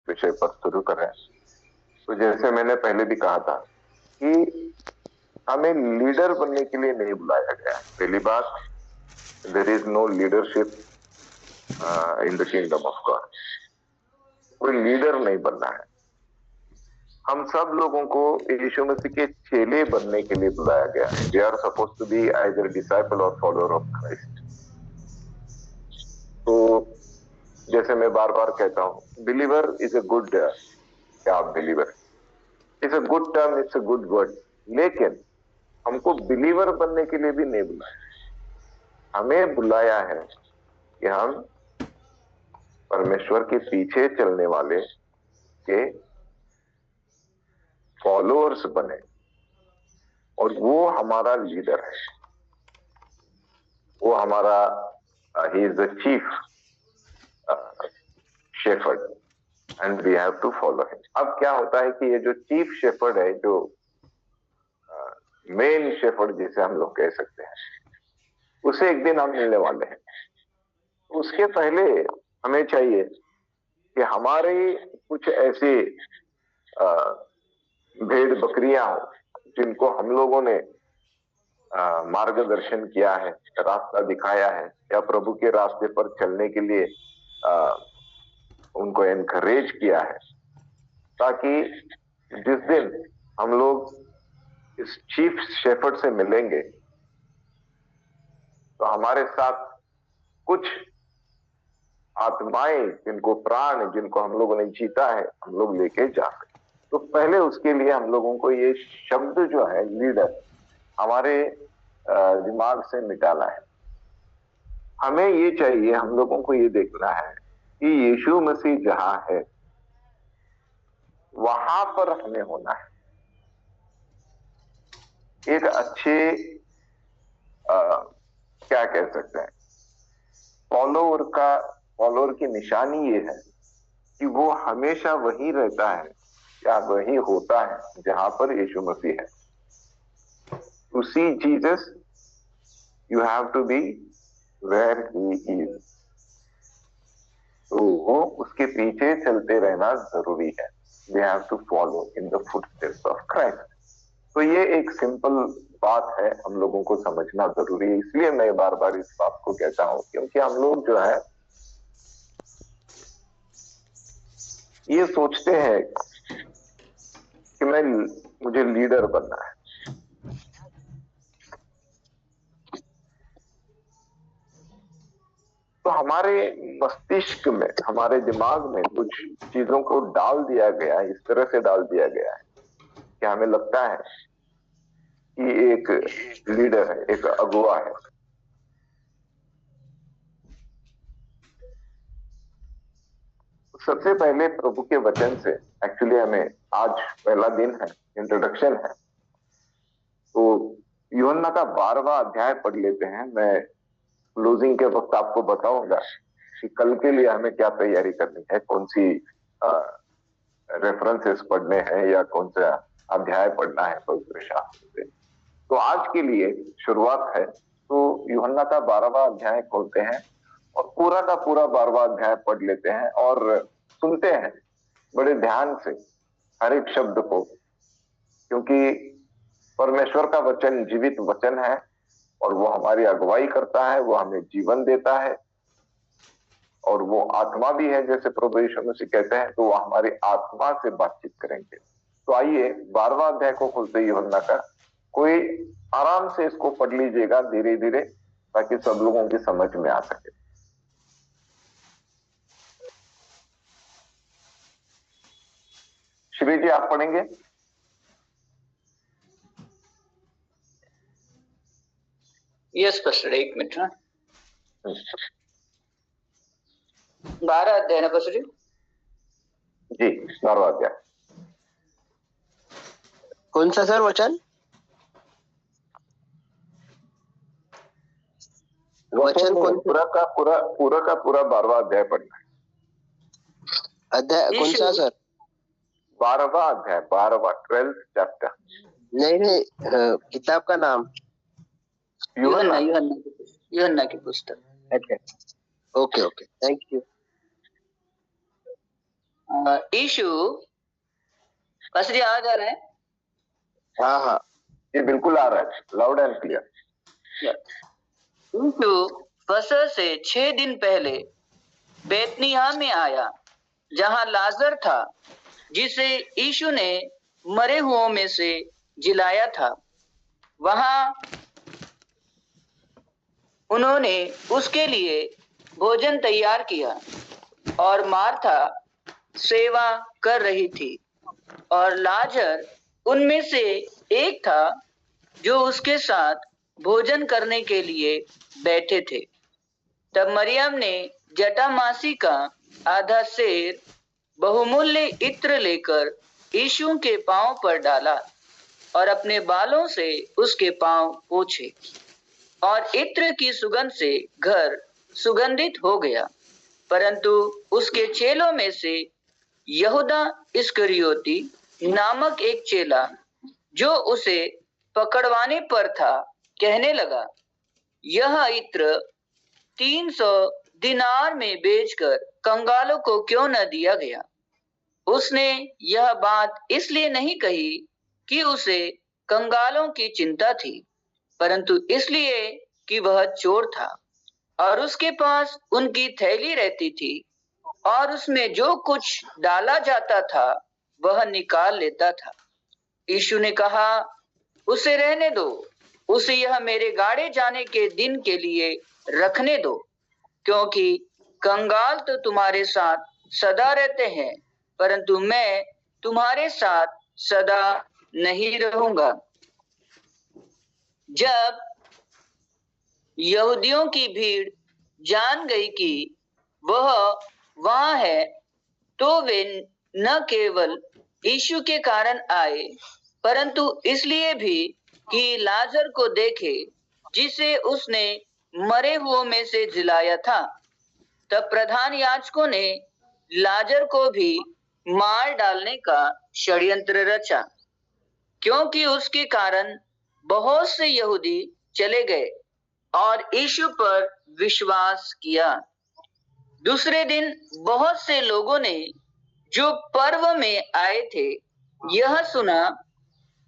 विषय पर शुरू करें। तो जैसे मैंने पहले भी कहा था कि हमें लीडर बनने के लिए नहीं बुलाया गया है। पहली बात, there is no leadership in the kingdom of God. कोई लीडर नहीं बनना है। हम सब लोगों को यीशु मसीह के चेले बनने के लिए बुलाया गया है। They are suppose to be either disciple और फॉलोअर ऑफ क्राइस्ट। तो जैसे मैं बार बार कहता हूं, बिलीवर इज ए गुड, क्या believer is a good term, it's a good word, लेकिन हमको बिलीवर बनने के लिए भी नहीं बुलाया। हमें बुलाया है कि हम परमेश्वर के पीछे चलने वाले के फॉलोअर्स बने, और वो हमारा लीडर है, वो हमारा ही is the chief shepherd and we have to follow him. अब क्या होता है कि ये जो चीफ शेफर्ड है, जो मेन शेफर्ड जिसे हम लोग कह सकते हैं, उसे एक दिन हम मिलने वाले हैं। उसके पहले हमें चाहिए कि हमारे कुछ ऐसे भेड़ बकरियां जिनको हम लोगों ने मार्गदर्शन किया है, रास्ता दिखाया है, या प्रभु के रास्ते पर चलने के लिए उनको एनकरेज किया है, ताकि जिस दिन हम लोग इस चीफ शेफर्ड से मिलेंगे तो हमारे साथ कुछ आत्माएं, जिनको प्राण, जिनको हम लोगों ने जीता है, हम लोग लेके जा सके। तो पहले उसके लिए हम लोगों को ये शब्द जो है लीडर हमारे दिमाग से निकाला है। हमें ये चाहिए, हम लोगों को ये देखना है कि यीशु मसीह जहां है वहां पर हमें होना है। एक अच्छे क्या कह सकते हैं, फॉलोअर की निशानी ये है कि वो हमेशा वही रहता है या वही होता है जहां पर यीशु मसीह है। To see Jesus you have to be where he is. तो वो उसके पीछे चलते रहना जरूरी है। We have to follow in the footsteps of Christ. तो ये एक सिंपल बात है, हम लोगों को समझना जरूरी है। इसलिए मैं बार बार इस बात को कहता हूं, क्योंकि हम लोग जो है ये सोचते हैं कि मुझे लीडर बनना है। तो हमारे मस्तिष्क में, हमारे दिमाग में कुछ चीजों को डाल दिया गया है, इस तरह से डाल दिया गया है कि हमें लगता है कि एक लीडर है, एक अगुवा है। सबसे पहले प्रभु के वचन से, एक्चुअली हमें आज पहला दिन है, इंट्रोडक्शन है, तो यूहन्ना का 12वां अध्याय पढ़ लेते हैं। मैं क्लोजिंग के वक्त आपको बताऊंगा कि कल के लिए हमें क्या तैयारी करनी है, कौन सी रेफरेंसेस पढ़ने हैं या कौन सा अध्याय पढ़ना है पवित्र शास्त्र से। तो आज के लिए शुरुआत है, तो यूहन्ना का 12वां अध्याय खोलते हैं और पूरा का पूरा 12वां अध्याय पढ़ लेते हैं और सुनते हैं बड़े ध्यान से हर एक शब्द को, क्योंकि परमेश्वर का वचन जीवित वचन है और वो हमारी अगुवाई करता है, वो हमें जीवन देता है, और वो आत्मा भी है, जैसे प्रभु यीशु मसीह कहते हैं, तो वो हमारी आत्मा से बातचीत करेंगे। तो आइए 12वां अध्याय को खोलते यूहन्ना का। कोई आराम से इसको पढ़ लीजिएगा धीरे धीरे, ताकि सब लोगों की समझ में आ सके। श्री जी आप पढ़ेंगे? यस पास्टर, एक मिनट। 12 अध्याय ना पास्टर जी, 12वां अध्याय। कौन सा सर वचन? वचन पूरा का पूरा 12वां अध्याय पढ़ना है। अध्याय कौन सा सर? 12वां अध्याय, 12वां 12th चैप्टर। नहीं, किताब का नाम यूहन्ना की पुस्तक। अच्छा, okay, thank you. Yeshu pastor ji आवाज आ रहा है? हाँ हाँ ये बिल्कुल आ रहा है, लाउड एंड क्लियर। यीशु फसह से 6 दिन पहले बैतनिय्याह में आया, जहां लाजर था, जिसे यीशु ने मरे हुओं में से जिलाया था। वहां उन्होंने उसके लिए भोजन तैयार किया और मार्था सेवा कर रही थी और लाजर उनमें से एक था जो उसके साथ भोजन करने के लिए बैठे थे। तब मरियम ने जटामासी का आधा सेर बहुमूल्य इत्र लेकर यीशु के पांव पर डाला और अपने बालों से उसके पांव पोंछे, और इत्र की सुगंध से घर सुगंधित हो गया। परंतु उसके चेलों में से यहूदा इस्करियोती नामक एक चेला, जो उसे पकड़वाने पर था, कहने लगा, यह इत्र 300 दिनार में बेचकर कंगालों को क्यों न दिया गया। उसने यह बात इसलिए नहीं कही कि उसे कंगालों की चिंता थी, परंतु इसलिए कि वह चोर था और उसके पास उनकी थैली रहती थी और उसमें जो कुछ डाला जाता था वह निकाल लेता था। यीशु ने कहा, उसे रहने दो, उसे यह मेरे गाड़े जाने के दिन के लिए रखने दो, क्योंकि कंगाल तो तुम्हारे साथ सदा रहते हैं, परंतु मैं तुम्हारे साथ सदा नहीं रहूंगा। जब यहूदियों की भीड़ जान गई कि वह वहां है, तो वे न केवल यीशु के कारण आए, परंतु इसलिए भी कि लाजर को देखे, जिसे उसने मरे हुओं में से जिलाया था। तब प्रधान याजकों ने लाजर को भी मार डालने का षड्यंत्र रचा, क्योंकि उसके कारण बहुत से यहूदी चले गए और यीशु पर विश्वास किया। दूसरे दिन बहुत से लोगों ने, जो पर्व में आए थे, यह सुना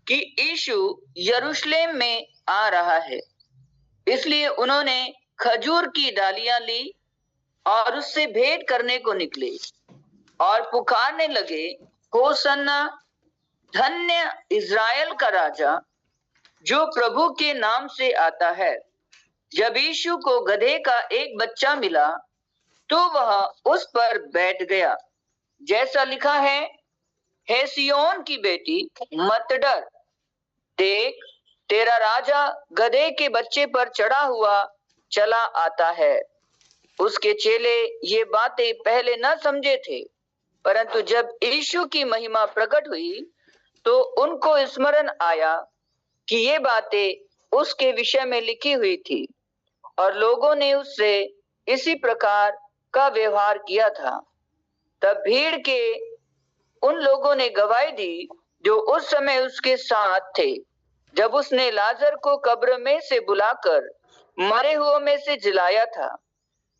कि यीशु यरूशलेम में आ रहा है, इसलिए उन्होंने खजूर की डालियां ली और उससे भेंट करने को निकले और पुकारने लगे, होसन्ना, धन्य इज़राइल का राजा, जो प्रभु के नाम से आता है। जब यीशु को गधे का एक बच्चा मिला, तो वह उस पर बैठ गया, जैसा लिखा है, हे सिय्योन की बेटी, मत डर, देख, तेरा राजा गधे के बच्चे पर चढ़ा हुआ चला आता है। उसके चेले ये बातें पहले न समझे थे, परंतु जब यीशु की महिमा प्रकट हुई तो उनको स्मरण आया कि ये बातें उसके विषय में लिखी हुई थी, और लोगों ने उससे इसी प्रकार का व्यवहार किया था। तब भीड़ के उन लोगों ने गवाही दी जो उस समय उसके साथ थे, जब उसने लाजर को कब्र में से बुलाकर मरे हुओं में से जिलाया था।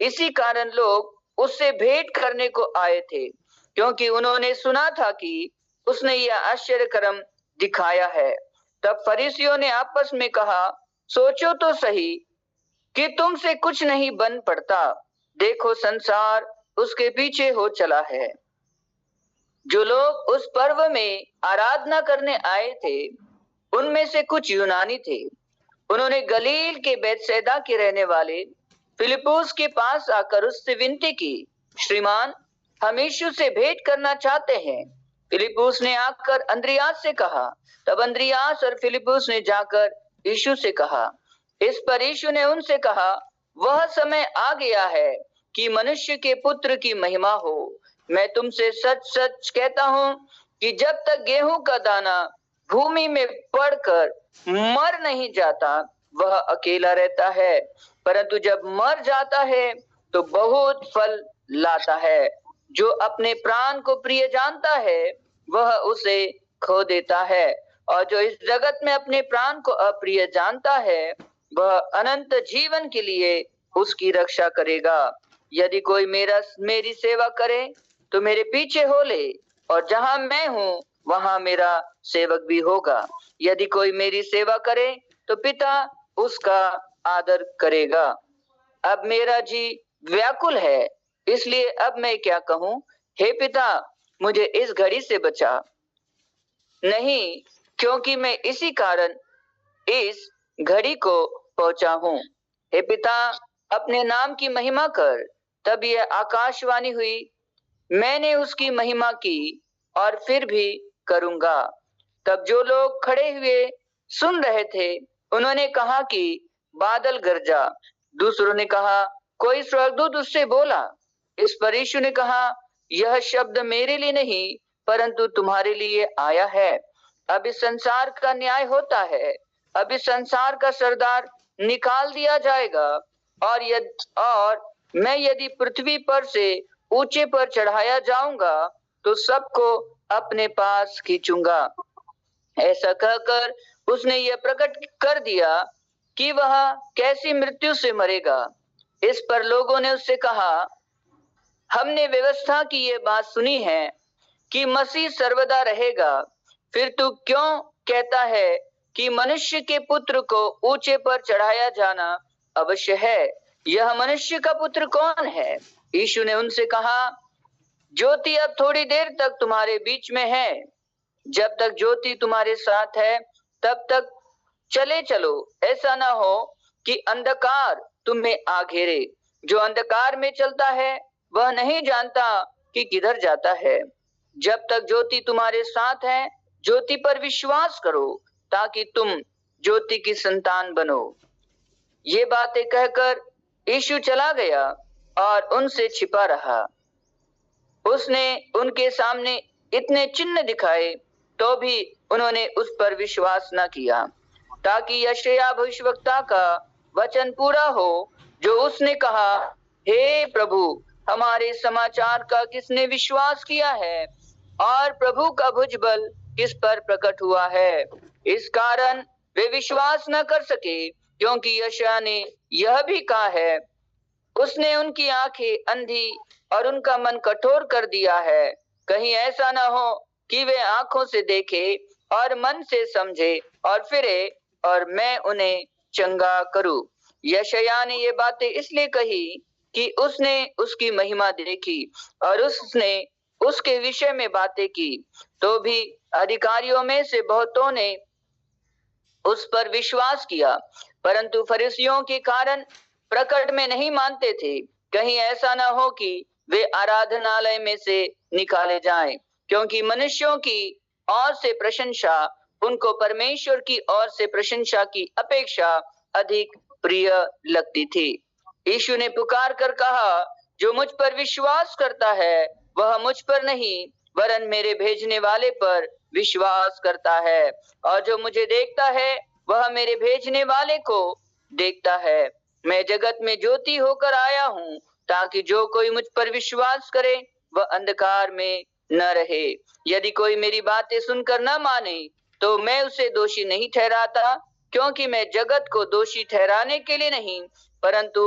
इसी कारण लोग उससे भेंट करने को आए थे, क्योंकि उन्होंने सुना था कि उसने यह आश्चर्य कर्म दिखाया है। तब फरीसियों ने आपस में कहा, सोचो तो सही कि तुमसे कुछ नहीं बन पड़ता। देखो, संसार उसके पीछे हो चला है। जो लोग उस पर्व में आराधना करने आए थे, उनमें से कुछ यूनानी थे। उन्होंने गलील के बैतसैदा के रहने वाले फिलिप्पुस के पास आकर उससे विनती की, श्रीमान, हम यीशु से भेंट करना चाहते हैं। फिलिप्पुस ने आकर अंद्रियास से कहा। तब अंद्रियास और फिलिप्पुस ने जाकर यीशु से कहा। इस पर यीशु ने उनसे कहा, वह समय आ गया है कि मनुष्य के पुत्र की महिमा हो। मैं तुमसे सच सच कहता हूं कि जब तक गेहूं का दाना भूमि में पड़कर मर नहीं जाता, वह अकेला रहता है, परंतु जब मर जाता है तो बहुत फल लाता है। जो अपने प्राण को प्रिय जानता है, वह उसे खो देता है, और जो इस जगत में अपने प्राण को अप्रिय जानता है, वह अनंत जीवन के लिए उसकी रक्षा करेगा। यदि कोई मेरी सेवा करे तो मेरे पीछे हो ले, और जहां मैं हूँ वहां मेरा सेवक भी होगा। यदि कोई मेरी सेवा करे तो पिता उसका आदर करेगा। अब मेरा जी व्याकुल है, इसलिए अब मैं क्या कहूँ? हे पिता, मुझे इस घड़ी से बचा। नहीं, क्योंकि मैं इसी कारण इस घड़ी को पहुंचा हूँ। हे पिता, अपने नाम की महिमा कर। तब यह आकाशवाणी हुई, मैंने उसकी महिमा की और फिर भी करूंगा। तब जो लोग खड़े हुए सुन रहे थे, उन्होंने कहा कि बादल गरजा। दूसरों ने कहा, कोई स्वर्गदूत उससे बोला। इस पर यीशु ने कहा, यह शब्द मेरे लिए नहीं परंतु तुम्हारे लिए आया है। अब इस संसार का न्याय होता है। अब इस संसार का सरदार निकाल दिया जाएगा, और मैं यदि पृथ्वी पर से ऊंचे पर चढ़ाया जाऊंगा तो सबको अपने पास खींचूंगा। ऐसा कहकर उसने यह प्रकट कर दिया कि वह कैसी मृत्यु से मरेगा। इस पर लोगों ने उससे कहा, हमने व्यवस्था की यह बात सुनी है कि मसीह सर्वदा रहेगा, फिर तू क्यों कहता है कि मनुष्य के पुत्र को ऊंचे पर चढ़ाया जाना अवश्य है? यह मनुष्य का पुत्र कौन है? यीशु ने उनसे कहा, ज्योति अब थोड़ी देर तक तुम्हारे बीच में है। जब तक ज्योति तुम्हारे साथ है तब तक चले चलो, ऐसा ना हो कि अंधकार तुम्हें आ घेरे। जो अंधकार में चलता है वह नहीं जानता कि किधर जाता है। जब तक ज्योति तुम्हारे साथ है, ज्योति पर विश्वास करो ताकि तुम ज्योति की संतान बनो। ये बातें कहकर यीशु चला गया और उनसे छिपा रहा। उसने उनके सामने इतने चिन्ह दिखाए तो भी उन्होंने उस पर विश्वास न किया, ताकि यशायाह भविष्यवक्ता का वचन पूरा हो जो उसने कहा, हे प्रभु, हमारे समाचार का किसने विश्वास किया है और प्रभु का भुजबल किस पर प्रकट हुआ है? इस कारण वे विश्वास न कर सके, क्योंकि यशायाह ने यह भी कहा है, उसने उनकी आंखें अंधी और उनका मन कठोर कर दिया है। कहीं ऐसा न हो कि वे आंखों से देखे और मन से समझे और फिरे और मैं उन्हें चंगा करूं। यशायाह ने ये बातें इसलिए कही कि उसने उसकी महिमा देखी और उसने उसके विषय में बातें की। तो भी अधिकारियों में से बहुतों ने उस पर विश्वास किया, परंतु फरीसियों के कारण प्रकट में नहीं मानते थे, कहीं ऐसा न हो कि वे आराधनालय में से निकाले जाएं, क्योंकि मनुष्यों की ओर से प्रशंसा उनको परमेश्वर की ओर से प्रशंसा की अपेक्षा अधिक प्रिय लगती थी। यीशु ने पुकार कर कहा, जो मुझ पर विश्वास करता है वह मुझ पर नहीं वरन मेरे भेजने वाले पर विश्वास करता है, और जो मुझे देखता है वह मेरे भेजने वाले को देखता है। मैं जगत में ज्योति होकर आया हूँ ताकि जो कोई मुझ पर विश्वास करे वह अंधकार में न रहे। यदि कोई मेरी बातें सुनकर न माने तो मैं उसे दोषी नहीं ठहराता, क्योंकि मैं जगत को दोषी ठहराने के लिए नहीं परंतु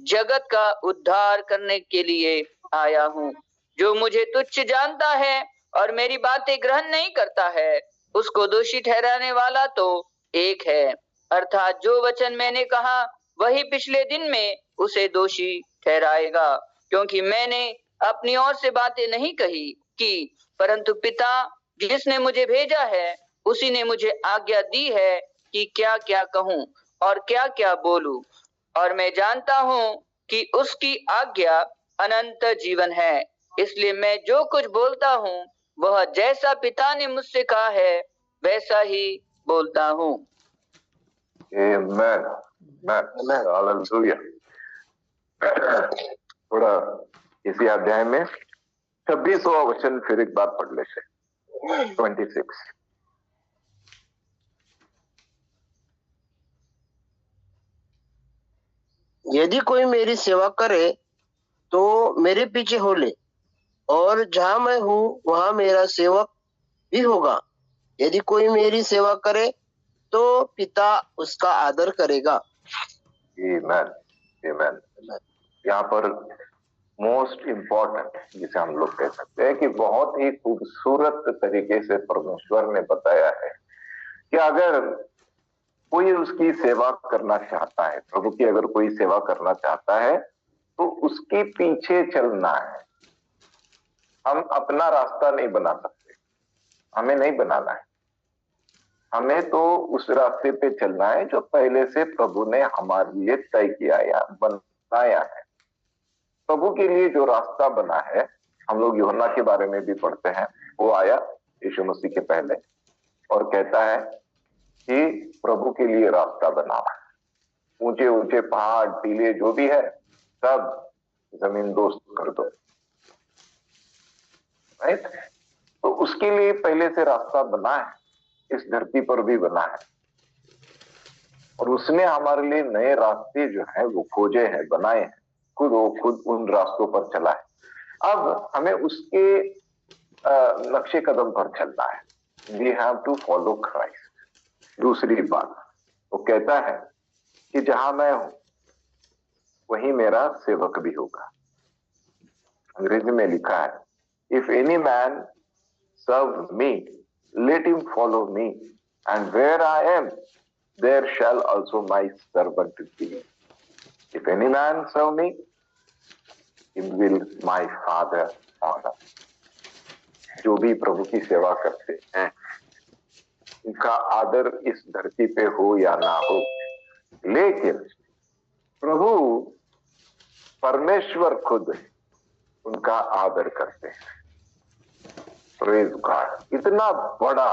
जगत का उद्धार करने के लिए आया हूँ। जो मुझे तुच्छ जानता है और मेरी बातें ग्रहण नहीं करता है, उसको दोषी ठहराने वाला तो एक है, अर्थात जो वचन मैंने कहा वही पिछले दिन में उसे दोषी ठहराएगा, क्योंकि मैंने अपनी ओर से बातें नहीं कही कि परंतु पिता जिसने मुझे भेजा है उसी ने मुझे आज्ञा दी है कि क्या क्या कहूँ और क्या क्या बोलूं, और मैं जानता हूँ कि उसकी आज्ञा अनंत जीवन है। इसलिए मैं जो कुछ बोलता हूँ वह जैसा पिता ने मुझसे कहा है वैसा ही बोलता हूँ। Amen. Amen. Hallelujah. थोड़ा इसी अध्याय में 26वां वचन फिर एक बार पढ़ लेते हैं। 26। यदि कोई मेरी सेवा करे तो मेरे पीछे हो ले, और जहां मैं हूँ वहां मेरा सेवक भी होगा। यदि कोई मेरी सेवा करे तो पिता उसका आदर करेगा। Amen. Amen. यहाँ पर मोस्ट इम्पोर्टेंट, जिसे हम लोग कह सकते हैं कि बहुत ही खूबसूरत तरीके से परमेश्वर ने बताया है कि अगर कोई उसकी सेवा करना चाहता है, प्रभु की अगर कोई सेवा करना चाहता है, तो उसके पीछे चलना है। हम अपना रास्ता नहीं बना सकते, हमें नहीं बनाना है, हमें तो उस रास्ते पे चलना है जो पहले से प्रभु ने हमारे लिए तय किया या बनाया है। प्रभु के लिए जो रास्ता बना है, हम लोग यूहन्ना के बारे में भी पढ़ते हैं, वो आया यीशु मसीह के पहले और कहता है कि प्रभु के लिए रास्ता बनाओ, ऊंचे ऊंचे पहाड़ टीले जो भी है सब जमीन दोस्त कर दो, राइट। तो उसके लिए पहले से रास्ता बना है, इस धरती पर भी बना है, और उसने हमारे लिए नए रास्ते जो है वो खोजे हैं, बनाए हैं, खुद उन रास्तों पर चला है। अब हमें उसके नक्शे कदम पर चलना है। We have to follow Christ. दूसरी बात वो कहता है कि जहां मैं हूं वहीं मेरा सेवक भी होगा। अंग्रेजी में लिखा है, if any man serve me let him follow me and where I am there shall also my servant be. If any man serve me, him will my Father honor. जो भी प्रभु की सेवा करते हैं, उनका आदर इस धरती पे हो या ना हो, लेकिन प्रभु परमेश्वर खुद उनका आदर करते हैं। Praise God. इतना बड़ा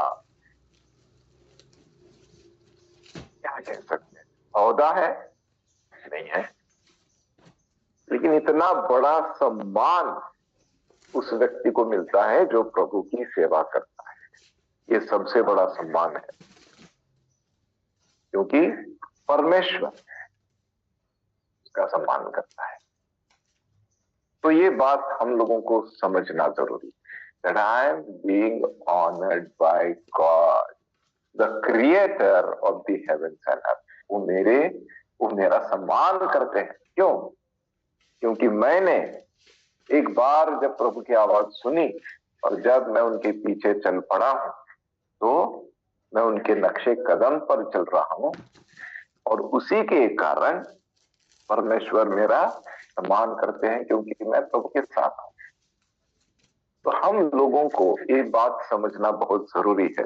क्या कह सकते हैं, औहदा है नहीं है, लेकिन इतना बड़ा सम्मान उस व्यक्ति को मिलता है जो प्रभु की सेवा करता है। ये सबसे बड़ा सम्मान है, क्योंकि परमेश्वर उसका सम्मान करता है। तो ये बात हम लोगों को समझना जरूरी है, that I am being honored by God, the creator of the heavens and earth. वो मेरा सम्मान करते हैं। क्यों? क्योंकि मैंने एक बार जब प्रभु की आवाज सुनी और जब मैं उनके पीछे चल पड़ा हूं, तो मैं उनके नक्शे कदम पर चल रहा हूं, और उसी के कारण परमेश्वर मेरा सम्मान करते हैं, क्योंकि मैं प्रभु के साथ हूं। तो हम लोगों को ये बात समझना बहुत जरूरी है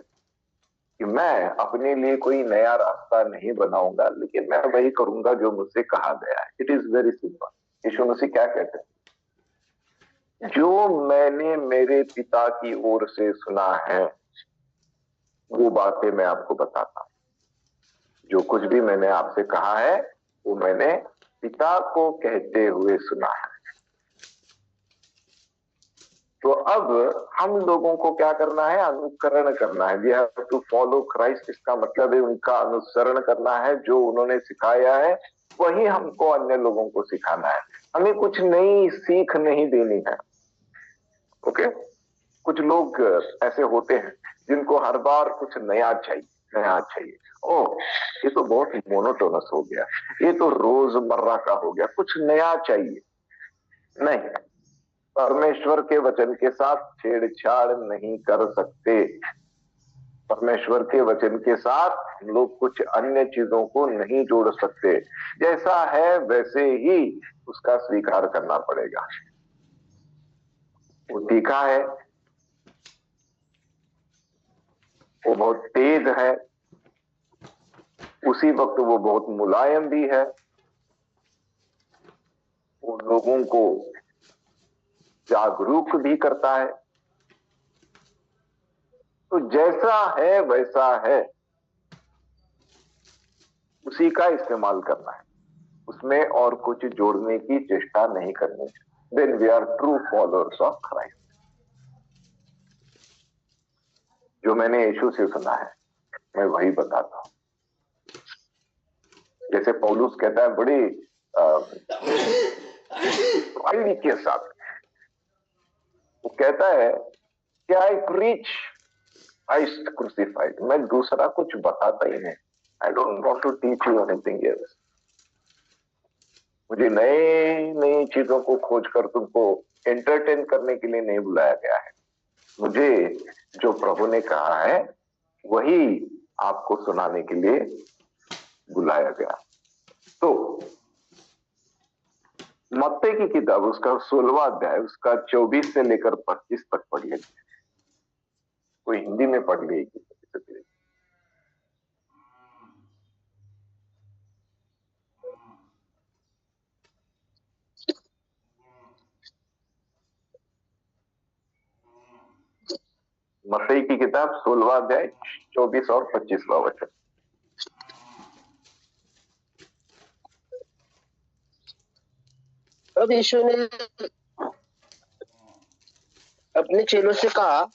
कि मैं अपने लिए कोई नया रास्ता नहीं बनाऊंगा, लेकिन मैं वही करूंगा जो मुझसे कहा गया है। It is very simple. Yeshu Masih क्या कहते हैं? जो मैंने मेरे पिता की ओर से सुना है वो बातें मैं आपको बताता हूं। जो कुछ भी मैंने आपसे कहा है वो मैंने पिता को कहते हुए सुना है। तो अब हम लोगों को क्या करना है? अनुकरण करना है। We have to follow Christ. इसका मतलब है उनका अनुसरण करना है, जो उन्होंने सिखाया है वही हमको अन्य लोगों को सिखाना है। हमें कुछ नई सीख नहीं देनी है। ओके? कुछ लोग ऐसे होते हैं जिनको हर बार कुछ नया चाहिए। ओह, ये तो बहुत मोनोटोनस हो गया, ये तो रोजमर्रा का हो गया, कुछ नया चाहिए। नहीं, परमेश्वर के वचन के साथ छेड़छाड़ नहीं कर सकते। परमेश्वर के वचन के साथ हम लोग कुछ अन्य चीजों को नहीं जोड़ सकते। जैसा है वैसे ही उसका स्वीकार करना पड़ेगा। वो तीखा है, वो बहुत तेज है, उसी वक्त वो बहुत मुलायम भी है। वो लोगों को जागरूक भी करता है। तो जैसा है वैसा है, उसी का इस्तेमाल करना है, उसमें और कुछ जोड़ने की चेष्टा नहीं करनी। Then we are true followers of Christ. जो मैंने यीशु से सुना है मैं वही बताता हूं। जैसे पौलुस कहता है बड़ी प्राइड के साथ, वो कहता है कि आई प्रीच क्राइस्ट क्रूसिफाइड। मैं दूसरा कुछ बताता ही नहीं। I don't want to teach you anything else. मुझे नई नई चीजों को खोज कर तुमको एंटरटेन करने के लिए नहीं बुलाया गया है। मुझे जो प्रभु ने कहा है वही आपको सुनाने के लिए बुलाया गया। तो मत्ती की किताब उसका 16वां अध्याय उसका 24 से लेकर 25 तक पढ़ लीजिए। कोई हिंदी में पढ़ लीजिए। मत्ती की किताब 16वां अध्याय 24 और 25वां वचन। अब यीशु ने अपने चेलों से कहा,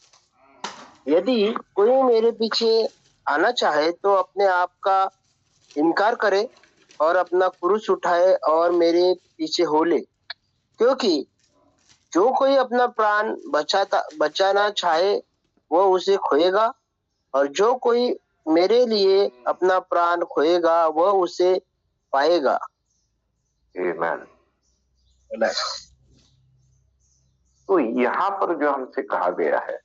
यदि कोई मेरे पीछे आना चाहे तो अपने आप का इनकार करे और अपना क्रूस उठाए और मेरे पीछे हो ले। क्योंकि जो कोई अपना प्राण बचाना चाहे वो उसे खोएगा, और जो कोई मेरे लिए अपना प्राण खोएगा वह उसे पाएगा। आमीन। तो यहाँ पर जो हमसे कहा गया है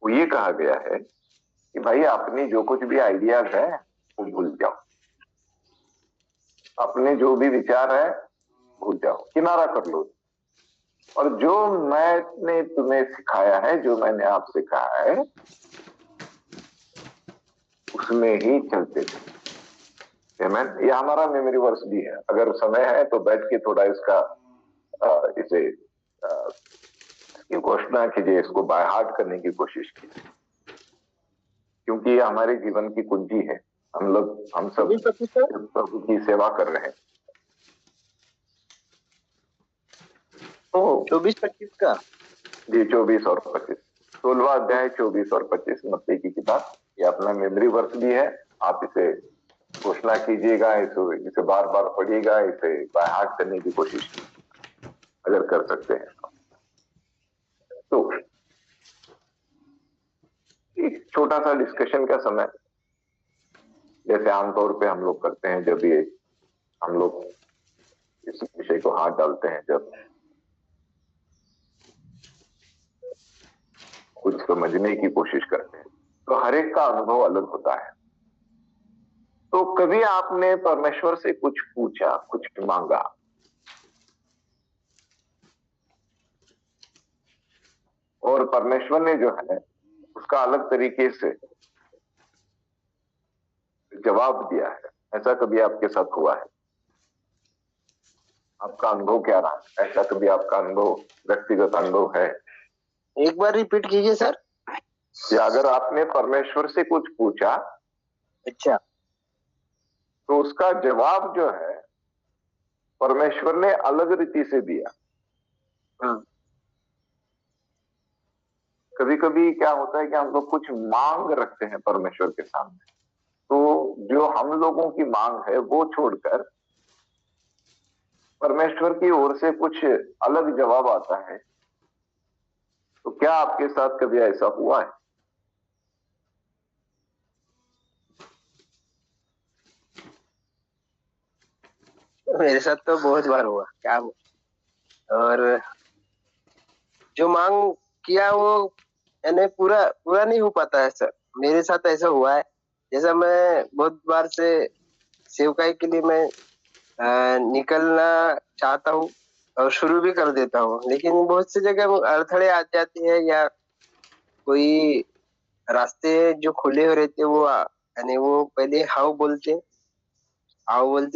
वो ये कहा गया है कि भाई अपनी जो कुछ भी आइडियाज है वो भूल जाओ, अपने जो भी विचार है भूल जाओ, किनारा कर लो, और जो मैंने तुम्हें सिखाया है, जो मैंने आपसे कहा है उसमें ही चलते थे। आमीन। ये हमारा मेमोरी वर्स भी है। अगर समय है तो बैठ के थोड़ा इसका इसे इसकी घोषणा कीजिए, इसको बाय हार्ट करने की कोशिश कीजिए, क्योंकि ये हमारे जीवन की कुंजी है। हम सब प्रभु की सेवा कर रहे हैं। तो 24-25 का जी 24 और 25, 16वां अध्याय 24 और 25 मत्ती की किताब। ये अपना मेमोरी वर्स भी है। आप इसे घोषणा कीजिएगा, इसे बार बार पढ़िएगा, इसे बाय हार्ट करने की कोशिश कीजिए अगर कर सकते हैं। तो एक छोटा सा डिस्कशन का समय, जैसे आमतौर पे हम लोग करते हैं जब ये हम लोग इस विषय को हाथ डालते हैं, जब कुछ समझने की कोशिश करते हैं, तो हर एक का अनुभव अलग होता है। तो कभी आपने परमेश्वर से कुछ पूछा, कुछ मांगा, और परमेश्वर ने जो है उसका अलग तरीके से जवाब दिया है? ऐसा कभी आपके साथ हुआ है? आपका अनुभव क्या रहा? ऐसा कभी आपका अनुभव, व्यक्तिगत अनुभव है? एक बार रिपीट कीजिए सर। या अगर आपने परमेश्वर से कुछ पूछा, अच्छा, तो उसका जवाब जो है परमेश्वर ने अलग रीति से दिया। कभी कभी क्या होता है कि हम लोग कुछ मांग रखते हैं परमेश्वर के सामने, तो जो हम लोगों की मांग है वो छोड़कर परमेश्वर की ओर से कुछ अलग जवाब आता है। तो क्या आपके साथ कभी ऐसा हुआ है? मेरे साथ तो बहुत बार हुआ। क्या और जो मांग किया वो यानी पूरा पूरा नहीं हो पाता है सर। मेरे साथ ऐसा हुआ है, जैसा मैं बहुत बार से सेवकाई के लिए मैं निकलना चाहता हूँ और शुरू भी कर देता हूँ, लेकिन बहुत सी जगह अड़थड़े आ जाते हैं, या कोई रास्ते जो खुले हो रहते वो यानी वो पहले हाउ बोलते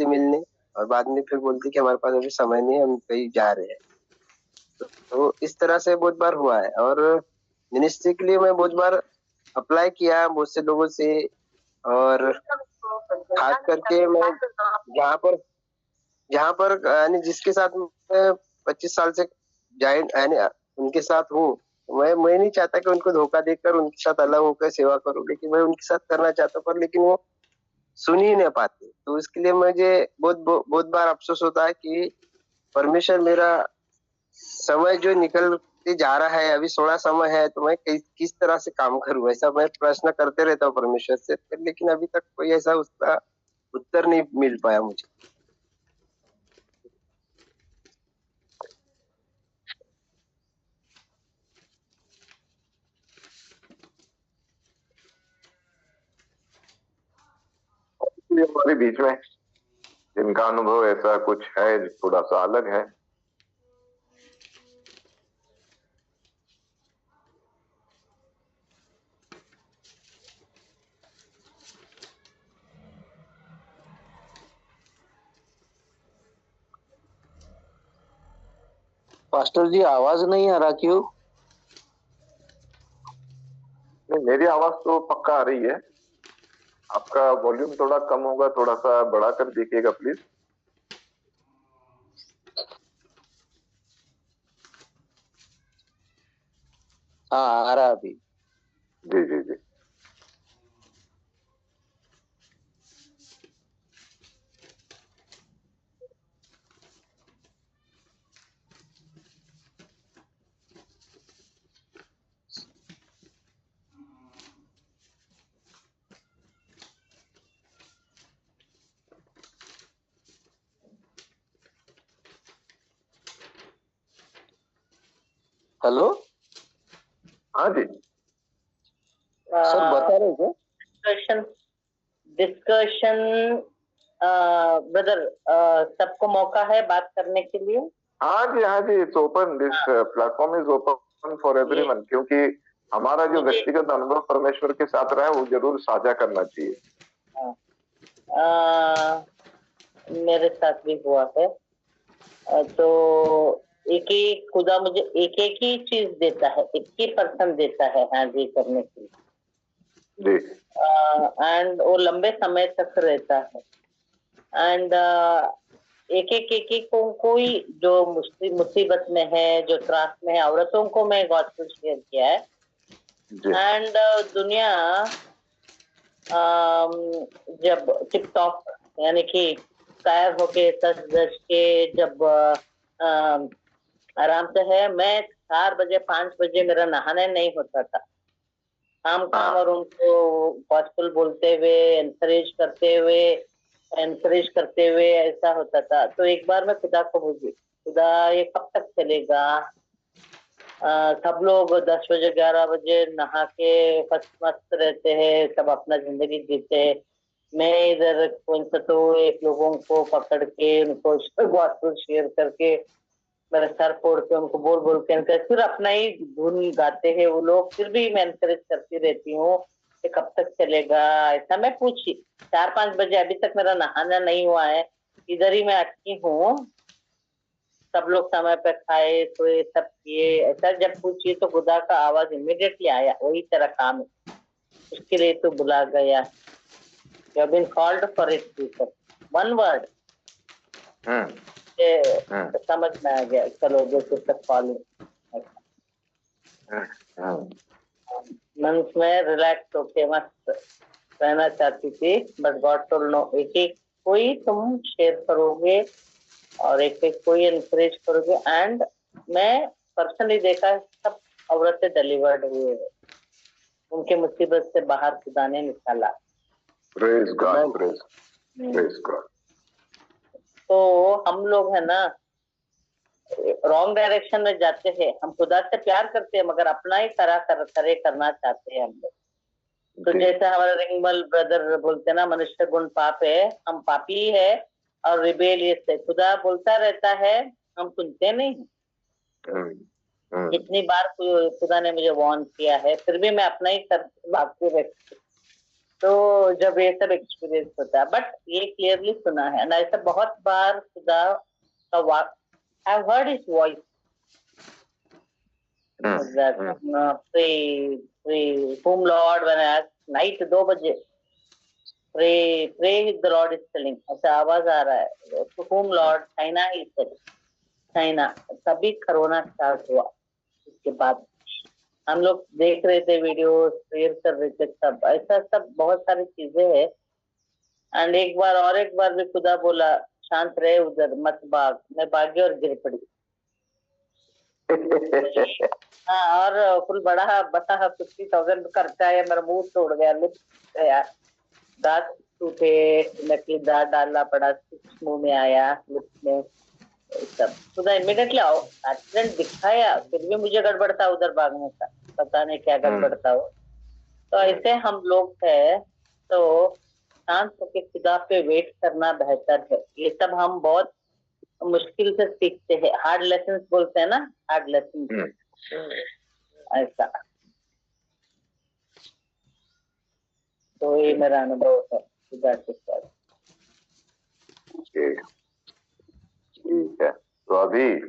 मिलने, और बाद में फिर बोलते कि हमारे पास अभी समय नहीं है, हम कहीं जा रहे हैं। तो इस तरह से बहुत बार हुआ है। और मिनिस्ट्री के लिए मैं बहुत बार अप्लाई किया बहुत से लोगों से, और खास करके मैं जहाँ पर यानी जिसके साथ मैं 25 साल से ज्वाइन यानी उनके साथ हूँ, मैं नहीं चाहता कि उनको धोखा देकर उनके साथ अलग होकर सेवा करूं, लेकिन मैं उनके साथ करना चाहता हूँ, पर लेकिन वो सुन ही नहीं पाते। तो इसके लिए मुझे बहुत बार अफसोस होता है कि परमेश्वर मेरा समय जो निकलते जा रहा है, अभी 16 समय है, तो मैं किस तरह से काम करूं, ऐसा मैं प्रश्न करते रहता हूँ परमेश्वर से, लेकिन अभी तक कोई ऐसा उसका उत्तर नहीं मिल पाया मुझे। भी हमारे बीच में जिनका अनुभव ऐसा कुछ है थोड़ा सा अलग है। पास्टर जी आवाज नहीं आ रहा, क्यों? नहीं, मेरी आवाज तो पक्का आ रही है। आपका वॉल्यूम थोड़ा कम होगा, थोड़ा सा बढ़ा कर देखिएगा प्लीज। हाँ, आ रहा अभी। जी जी जी। हेलो हाँ जी। सर, बता रहे थे डिस्कशन डिस्कशन ब्रदर, सबको मौका है बात करने के लिए। हाँ जी, हाँ जी, it's open, this platform is open for everyone, क्योंकि हमारा जो मुझे- व्यक्तिगत अनुभव परमेश्वर के साथ रहा है वो जरूर साझा करना चाहिए। मेरे साथ भी हुआ है। तो एक ही खुदा मुझे एक एक ही चीज देता है, एक ही पर्सन देता है हैंडल करने के लिए, जी एंड वो लंबे समय तक रहता है। एंड एक एक को कोई जो मुसीबत में है, जो त्रास में है, औरतों को मैं गॉस्पेल शेयर किया है। जी एंड दुनिया जब टिकटॉक यानी कि कायर होके सज धज के जब आराम से है, मैं 4 बजे 5 बजे मेरा नहाने नहीं होता था। काम और उनको गॉस्पेल बोलते हुए एनकरेज करते हुए ऐसा होता था। तो एक बार मैं खुदा को बोली, खुदा ये कब तक चलेगा? सब लोग 10 बजे 11 बजे नहा के मस्त रहते हैं, सब अपना जिंदगी जीते हैं। मैं इधर तो एक लोगों को पकड़ के उनको गॉस्पेल शेयर करके मेरा सर फोड़ के उनको बोल बोल के फिर अपना ही धुन गाते हैं वो लोग। फिर भी मैं एनकरेज करती रहती हूँ कि कब तक चलेगा। ऐसा मैं पूछी 4-5 बजे, अभी तक मेरा नहाना नहीं हुआ है, इधर ही मैं अटकी हूँ। सब लोग समय पे खाए सोए सब किए, ऐसा जब पूछिए तो खुदा का आवाज इमीडिएटली आया, वही तेरा काम है, उसके लिए तो बुला गया। You have been called for it, Jesus. One word. समझ में आ गया, चलो दिस इज द कॉलिंग। मन में रिलैक्स होके मस्त रहना चाहती थी, बट गॉड टोल्ड नो, एक एक कोई तुम शेयर करोगे और एक एक कोई एनकरेज करोगे। एंड मैं पर्सनली देखा सब औरतें डिलीवर्ड हुए, उनके मुसीबत से बाहर खुदा ने निकाला। Praise God, praise God. तो हम लोग है ना रॉन्ग डायरेक्शन में जाते हैं। हम खुदा से प्यार करते हैं मगर अपना ही करना चाहते हैं हम लोग। तो जैसे हमारे रिंगमल ब्रदर बोलते हैं ना, मनुष्य गुण पाप है, हम पापी है और रिबेलियस है। खुदा बोलता रहता है, हम सुनते नहीं। जितनी बार खुदा ने मुझे वार्न किया है, फिर भी मैं अपना ही भागते रहती। तो जब ये सब एक्सपीरियंस होता है, बट ये क्लियरली सुना है ना, ऐसा बहुत बार खुदा का I've heard his voice. That pray, whom Lord when I ask night 2 बजे pray the Lord is telling, ऐसा आवाज आ रहा है, to whom Lord China he said, China। तभी कोरोना स्टार्ट हुआ। इसके बाद हम लोग देख रहे थे वीडियो, शेयर कर रहे थे, सब ऐसा सब बहुत सारी चीजें है। एंड एक बार भी खुदा बोला शांत रहे, उधर मत भाग। मैं भागी और गिर पड़ी। हाँ, और फुल बड़ा 50,000 खर्चा है, मेरा मुंह तोड़ गया, लिप्स गया, दांत टूटे, नकली दांत डालना पड़ा, मुंह में आया, लिप्स में सब। खुदा इमीडिएटली आओ, एक्सीडेंट दिखाया, फिर भी मुझे गड़बड़ था उधर भागने का, पता नहीं क्या गड़बड़ था वो। तो ऐसे हम लोग है। तो शांत होकर खुदा पे वेट करना बेहतर है। ये सब हम बहुत मुश्किल से सीखते हैं, हार्ड लेसन बोलते हैं ना, हार्ड लेसन ऐसा। तो ये मेरा अनुभव है खुदा के साथ। ठीक है, तो अभी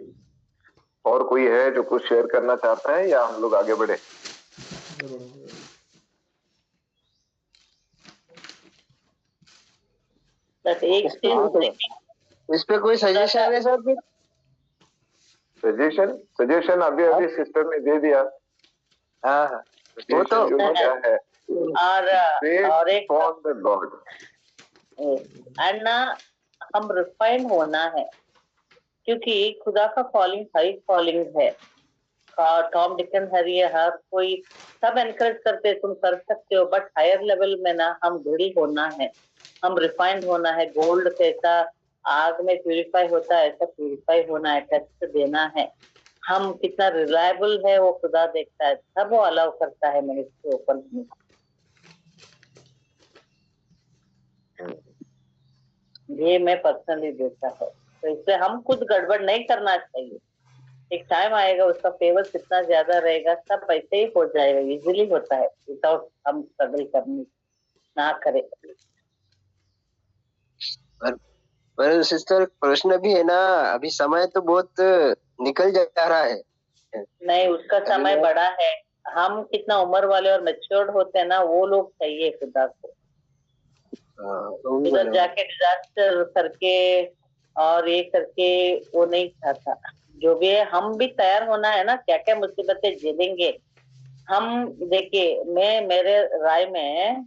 और कोई है जो कुछ शेयर करना चाहता है या हम लोग आगे बढ़े? इस पे कोई सजेशन है सर? सजेशन अभी अभी सिस्टर ने दे दिया। हाँ, वो तो क्या है, और एक फॉर द गॉड एंड ना हम रिफाइन होना है, क्योंकि खुदा का कॉलिंग हाई कॉलिंग है। टॉम डिकन हरी है, हर कोई सब एनकरेज करते तुम कर सकते हो, बट हायर लेवल में ना हम दृढ़ होना है, हम रिफाइंड होना है। गोल्ड कैसा आग में प्यूरिफाई होता है, ऐसा प्यूरिफाई होना है, टेस्ट देना है। हम कितना रिलायबल है वो खुदा देखता है, सब वो अलाउ करता है मिनिस्ट्री ओपन में। ये मैं पर्सनली देखा है, तो इससे हम खुद गड़बड़ नहीं करना चाहिए। एक टाइम आएगा उसका फेवर कितना ज्यादा रहेगा, सब ऐसे ही हो जाएगा, इजीली होता है विदाउट हम स्ट्रगल करने ना करें। पर सिस्टर प्रश्न भी है ना, अभी समय तो बहुत निकल जा रहा है। नहीं, उसका समय बड़ा है। हम कितना उम्र वाले और मैच्योर्ड होते हैं ना, वो लोग चाहिए खुदा को। उधर जाके डिजास्टर करके और ये करके वो नहीं चाहता। जो भी है हम भी तैयार होना है ना, क्या क्या मुसीबतें झेलेंगे हम। देखिए मैं मेरे राय में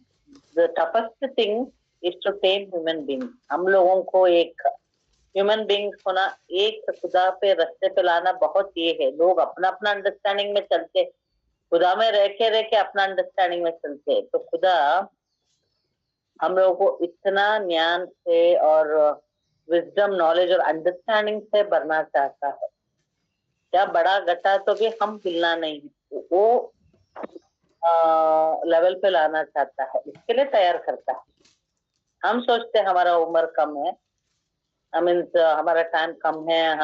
the toughest thing is to tame human being. हम लोगों को एक ह्यूमन बीइंग होना, एक खुदा पे रास्ते पे लाना बहुत ये है। लोग अपना अपना अंडरस्टैंडिंग में चलते, खुदा में रह के अपना अंडरस्टैंडिंग में चलते। तो खुदा हम लोगों को इतना ज्ञान से और विजडम नॉलेज और अंडरस्टैंडिंग से भरना चाहता है। क्या बड़ा घटा तो भी हम हिलना नहीं, वो लेवल पे लाना चाहता है, इसके लिए तैयार करता है। हम सोचते हैं हमारा उम्र कम है, हमारा टाइम कम है,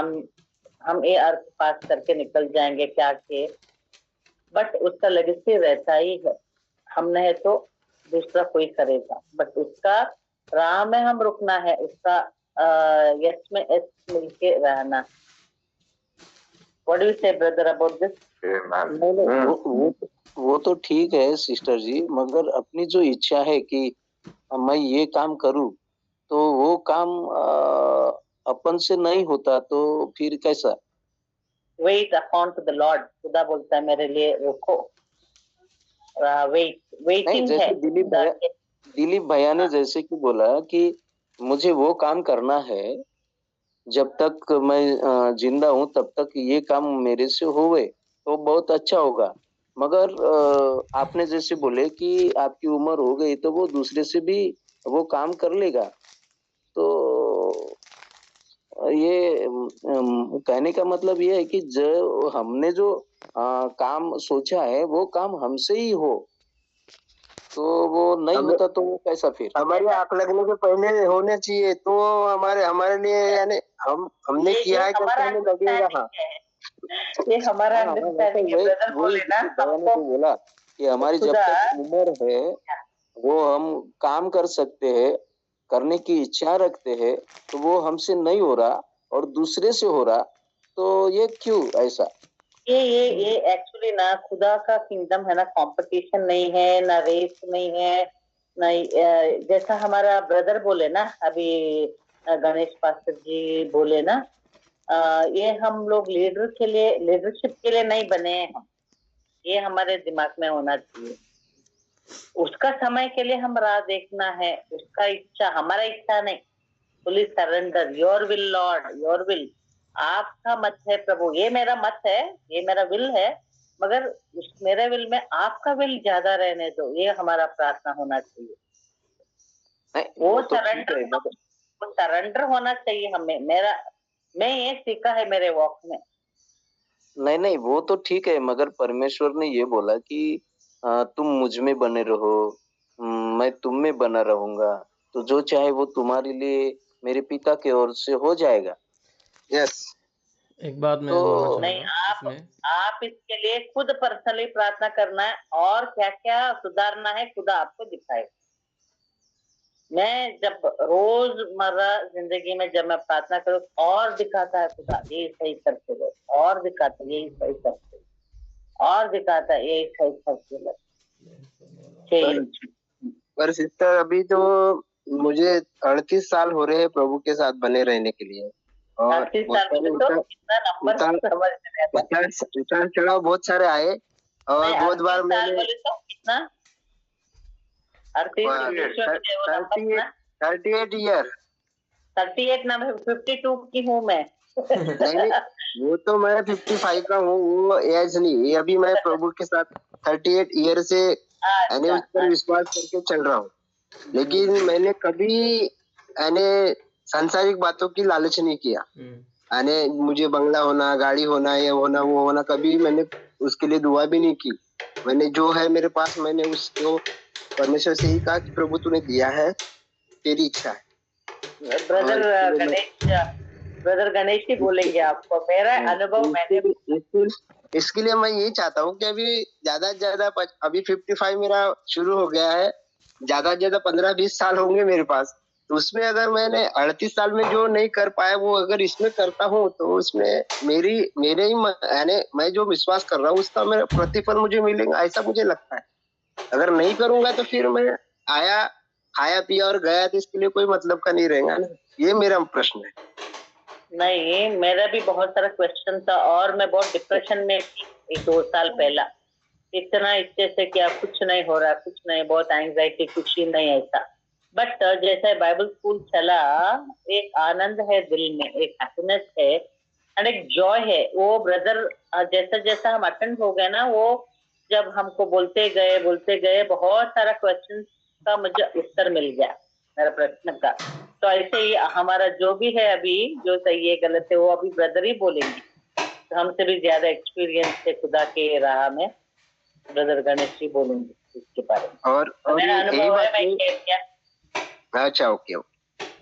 हम ये अर्थ पास करके निकल जाएंगे क्या के, बट उसका लेगेसी रहता ही है। हम नहीं तो दूसरा कोई करेगा, बट उसका राह में हम रुकना है, उसका यस में यस मिलके रहना। What do you say, brother, about this? वो तो ठीक है सिस्टर जी, मगर अपनी जो इच्छा है कि मैं ये काम करूं, तो वो काम अपन से नहीं होता तो फिर कैसा? Wait upon to the Lord, खुदा बोलता है मेरे लिए रुको। वेटिंग है। दिलीप भैया ने जैसे कि बोला कि मुझे वो काम करना है, जब तक मैं जिंदा हूं तब तक ये काम मेरे से होवे तो बहुत अच्छा होगा। मगर आपने जैसे बोले कि आपकी उम्र हो गई तो वो दूसरे से भी वो काम कर लेगा, तो ये कहने का मतलब ये है कि जो हमने जो काम सोचा है वो काम हमसे ही हो, तो वो नहीं होता तो वो कैसा? फिर हमारी आंख लगने के पहले होने चाहिए, तो हमारे लिए यानी हमने किया है तो लगेगा। हाँ, ये हमारा अंडरस्टैंडिंग है। ब्रदर बोले ना हमको बोला कि हमारी जब तक उम्र है वो हम काम कर सकते हैं, करने की इच्छा रखते हैं, तो वो हमसे नहीं हो रहा और दूसरे से हो रहा, तो ये क्यों ऐसा? ये एक्चुअली ना खुदा का किंगडम है ना, कंपटीशन नहीं है, ना रेस नहीं है, ना जैसा हमारा ब्रदर बोले ना अभी, गणेश पास्टर जी बोले ना, ये हम लोग लीडरशिप के लिए नहीं बने हैं हम। ये हमारे दिमाग में होना चाहिए। उसका समय के लिए हम राह देखना है, उसका इच्छा, हमारा इच्छा नहीं। Fully surrender, your will Lord, your will, आपका मत है प्रभु, ये मेरा मत है, ये मेरा विल है, मगर उस मेरे विल में आपका विल ज्यादा रहने दो, ये हमारा प्रार्थना होना चाहिए। वो सरेंडर होना चाहिए हमें। मैं ये सीखा है मेरे वॉक में। नहीं वो तो ठीक है, मगर परमेश्वर ने ये बोला कि तुम मुझ में बने रहो, मैं तुम में बना रहूंगा, तो जो चाहे वो तुम्हारे लिए मेरे पिता की ओर से हो जाएगा। यस। एक बात मैं तो बोलना नहीं, चाहूंगा इसमें। आप इसके लिए खुद पर्सनली प्रार्थना करना है और क्या क्या सुधारना है खुदा आपको दिखाए। मैं जब रोजमर्रा जिंदगी में जब मैं प्रार्थना करूँ और दिखाता है खुदा ये सही करते रहो, और दिखाता है यही सही करते, और दिखाता है यही सही करते रहो। चेंज। पर सिस्टर अभी तो मुझे 38 साल हो रहे हैं प्रभु के साथ बने रहने के लिए, और 38 साल में तो कितना नंबर समझ में आता है। उतार चढ़ाव बहुत सारे आए, और नहीं, बहुत बार 38 साल मैंने बोले तो कितना 38 38 ईयर 38 ना, मैं 52 की हूँ मैं। नहीं, वो तो मैं 55 का हूँ, वो एज नहीं। ये अभी मैं प्रभु के साथ 38 ईयर से यानी उस पर विश्वास करके चल रहा हूँ। लेकिन मैंने कभी यानी सांसारिक बातों की लालच नहीं किया। यानी मुझे बंगला होना, गाड़ी होना, ये होना, वो होना, कभी मैंने उसके लिए दुआ भी नहीं की। मैंने जो है मेरे पास, मैंने उसको परमेश्वर से ही कहा कि प्रभु तूने दिया है, तेरी इच्छा है। ब्रदर गणेश ही बोलेंगे आपको, मेरा अनुभव मैंने। इसके लिए मैं यही चाहता हूँ कि अभी ज्यादा से ज्यादा, अभी 55 मेरा शुरू हो गया है, ज्यादा से ज्यादा 15-20 साल होंगे मेरे पास। तो उसमें अगर मैंने 38 साल में जो नहीं कर पाया वो अगर इसमें करता हूँ, तो उसमें मेरे ही यानी मैं जो विश्वास कर रहा हूँ उसका मेरा प्रतिफल मुझे मिलेगा, ऐसा मुझे लगता है। अगर नहीं करूंगा तो फिर मैं आया, खाया पिया और गया, तो इसके लिए कोई मतलब का नहीं रहेगा ना। ये मेरा प्रश्न है। नहीं, मेरा भी बहुत सारा क्वेश्चन था, और मैं बहुत डिप्रेशन में थी 1-2 साल पहला। इतना इससे से क्या कुछ नहीं हो रहा, कुछ नहीं, बहुत एंजाइटी, कुछ ही नहीं ऐसा। बट जैसे बाइबल स्कूल चला, एक आनंद है दिल में, एक हैप्पीनेस है और एक जॉय है। वो ब्रदर जैसा जैसा हम अटेंड हो गए ना, वो जब हमको बोलते गए बहुत सारा क्वेश्चन का मुझे उत्तर मिल गया मेरा प्रश्न का। तो ऐसे ही हमारा जो भी है अभी, जो सही है गलत है वो अभी ब्रदर ही बोलेंगे। तो हमसे भी ज्यादा एक्सपीरियंस है खुदा के राह में, ब्रदर गणेश जी बोलेंगे इसके बारे में। और मेरा यही अनुभव है, बात मैं नहीं, क्या। अच्छा ओके।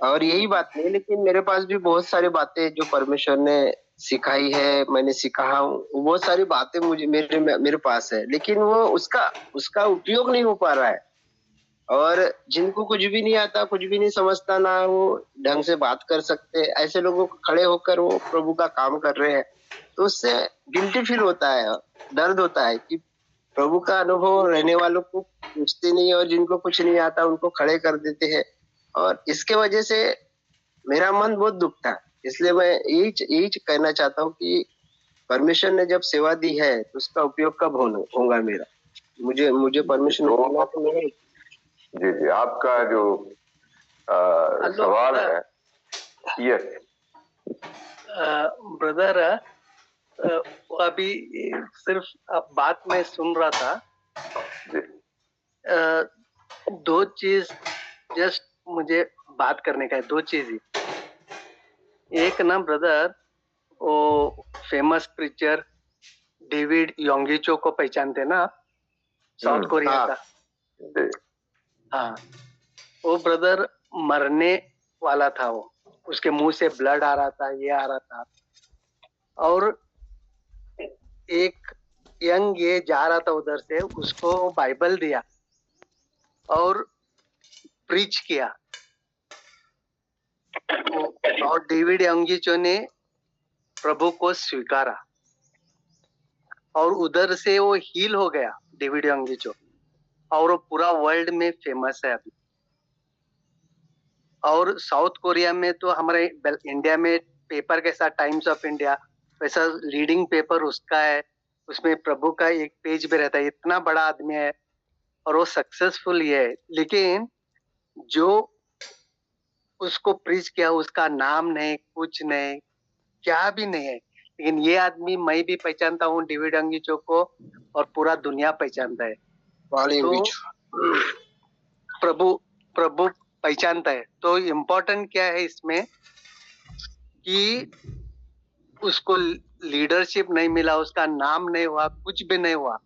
और यही बात नहीं, लेकिन मेरे पास भी बहुत सारी बातें जो परमेश्वर ने सिखाई है, मैंने सीखा हूँ, वो सारी बातें मुझे मेरे पास है, लेकिन वो उसका उपयोग नहीं हो पा रहा है। और जिनको कुछ भी नहीं आता, कुछ भी नहीं समझता, ना वो ढंग से बात कर सकते, ऐसे लोगों को खड़े होकर वो प्रभु का काम कर रहे हैं, तो उससे गिल्टी फील होता है, दर्द होता है कि प्रभु का अनुभव रहने वालों को पूछते नहीं, और जिनको कुछ नहीं आता उनको खड़े कर देते हैं। और इसके वजह से मेरा मन बहुत दुखता। इसलिए मैं यही कहना चाहता हूँ कि परमेश्वर ने जब सेवा दी है तो उसका उपयोग कब होगा मेरा, मुझे परमेश्वर ने बोला तो मेरा। जी जी, आपका जो सवाल है, यस ब्रदर, अभी सिर्फ अब बात में सुन रहा था, दो चीज जस्ट मुझे बात करने का है, दो चीज ही। एक ना ब्रदर, वो फेमस प्रीचर डेविड योंगिचो को पहचानते ना, साउथ कोरिया का। हाँ, वो ब्रदर मरने वाला था, वो उसके मुंह से ब्लड आ रहा था, ये आ रहा था, और एक यंग ये जा रहा था उधर से, उसको बाइबल दिया और प्रीच किया, और डेविड योंगिचो ने प्रभु को स्वीकारा, और उधर से वो हील हो गया डेविड योंगिचो, और वो पूरा वर्ल्ड में फेमस है अभी। और साउथ कोरिया में तो हमारे इंडिया में पेपर के साथ टाइम्स ऑफ इंडिया, वैसा लीडिंग पेपर उसका है, उसमें प्रभु का एक पेज भी रहता है। इतना बड़ा आदमी है और वो सक्सेसफुल ही है, लेकिन जो उसको प्रीच किया उसका नाम नहीं, कुछ नहीं, क्या भी नहीं है। लेकिन ये आदमी मैं भी पहचानता हूँ, डेविड योंगिचो को, और पूरा दुनिया पहचानता है। तो प्रभु पहचानता है। तो इम्पोर्टेंट क्या है इसमें कि उसको लीडरशिप नहीं मिला, उसका नाम नहीं हुआ, कुछ भी नहीं हुआ,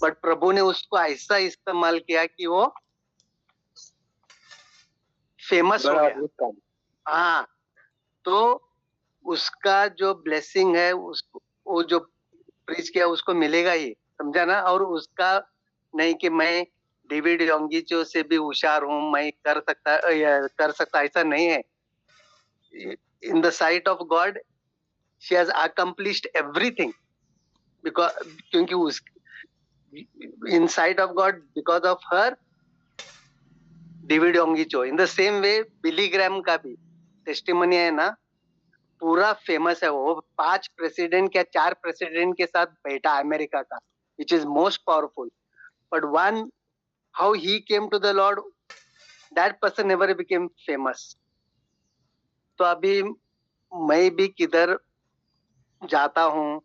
बट प्रभु ने उसको ऐसा इस्तेमाल किया कि वो फेमस हो बड़ा गया। अद्भुत काम। हाँ, तो उसका जो ब्लेसिंग है उसको, वो जो प्रीच किया उसको मिलेगा ही, समझा ना। और उसका नहीं कि मैं डेविड योंगिचो से भी होशियार हूँ, मैं कर सकता, ऐसा नहीं है। In the sight of God she has accomplished everything, because क्योंकि उस in sight of God, because of her David Yonggi Cho. In the same way Billy Graham का भी टेस्टिमनी है ना, पूरा फेमस है। वो 5 प्रेसिडेंट या 4 प्रेसिडेंट के साथ बैठा अमेरिका का, which is most powerful. But one, how he came to the Lord, that person never became famous. तो अभी मैं भी किधर जाता हूँ,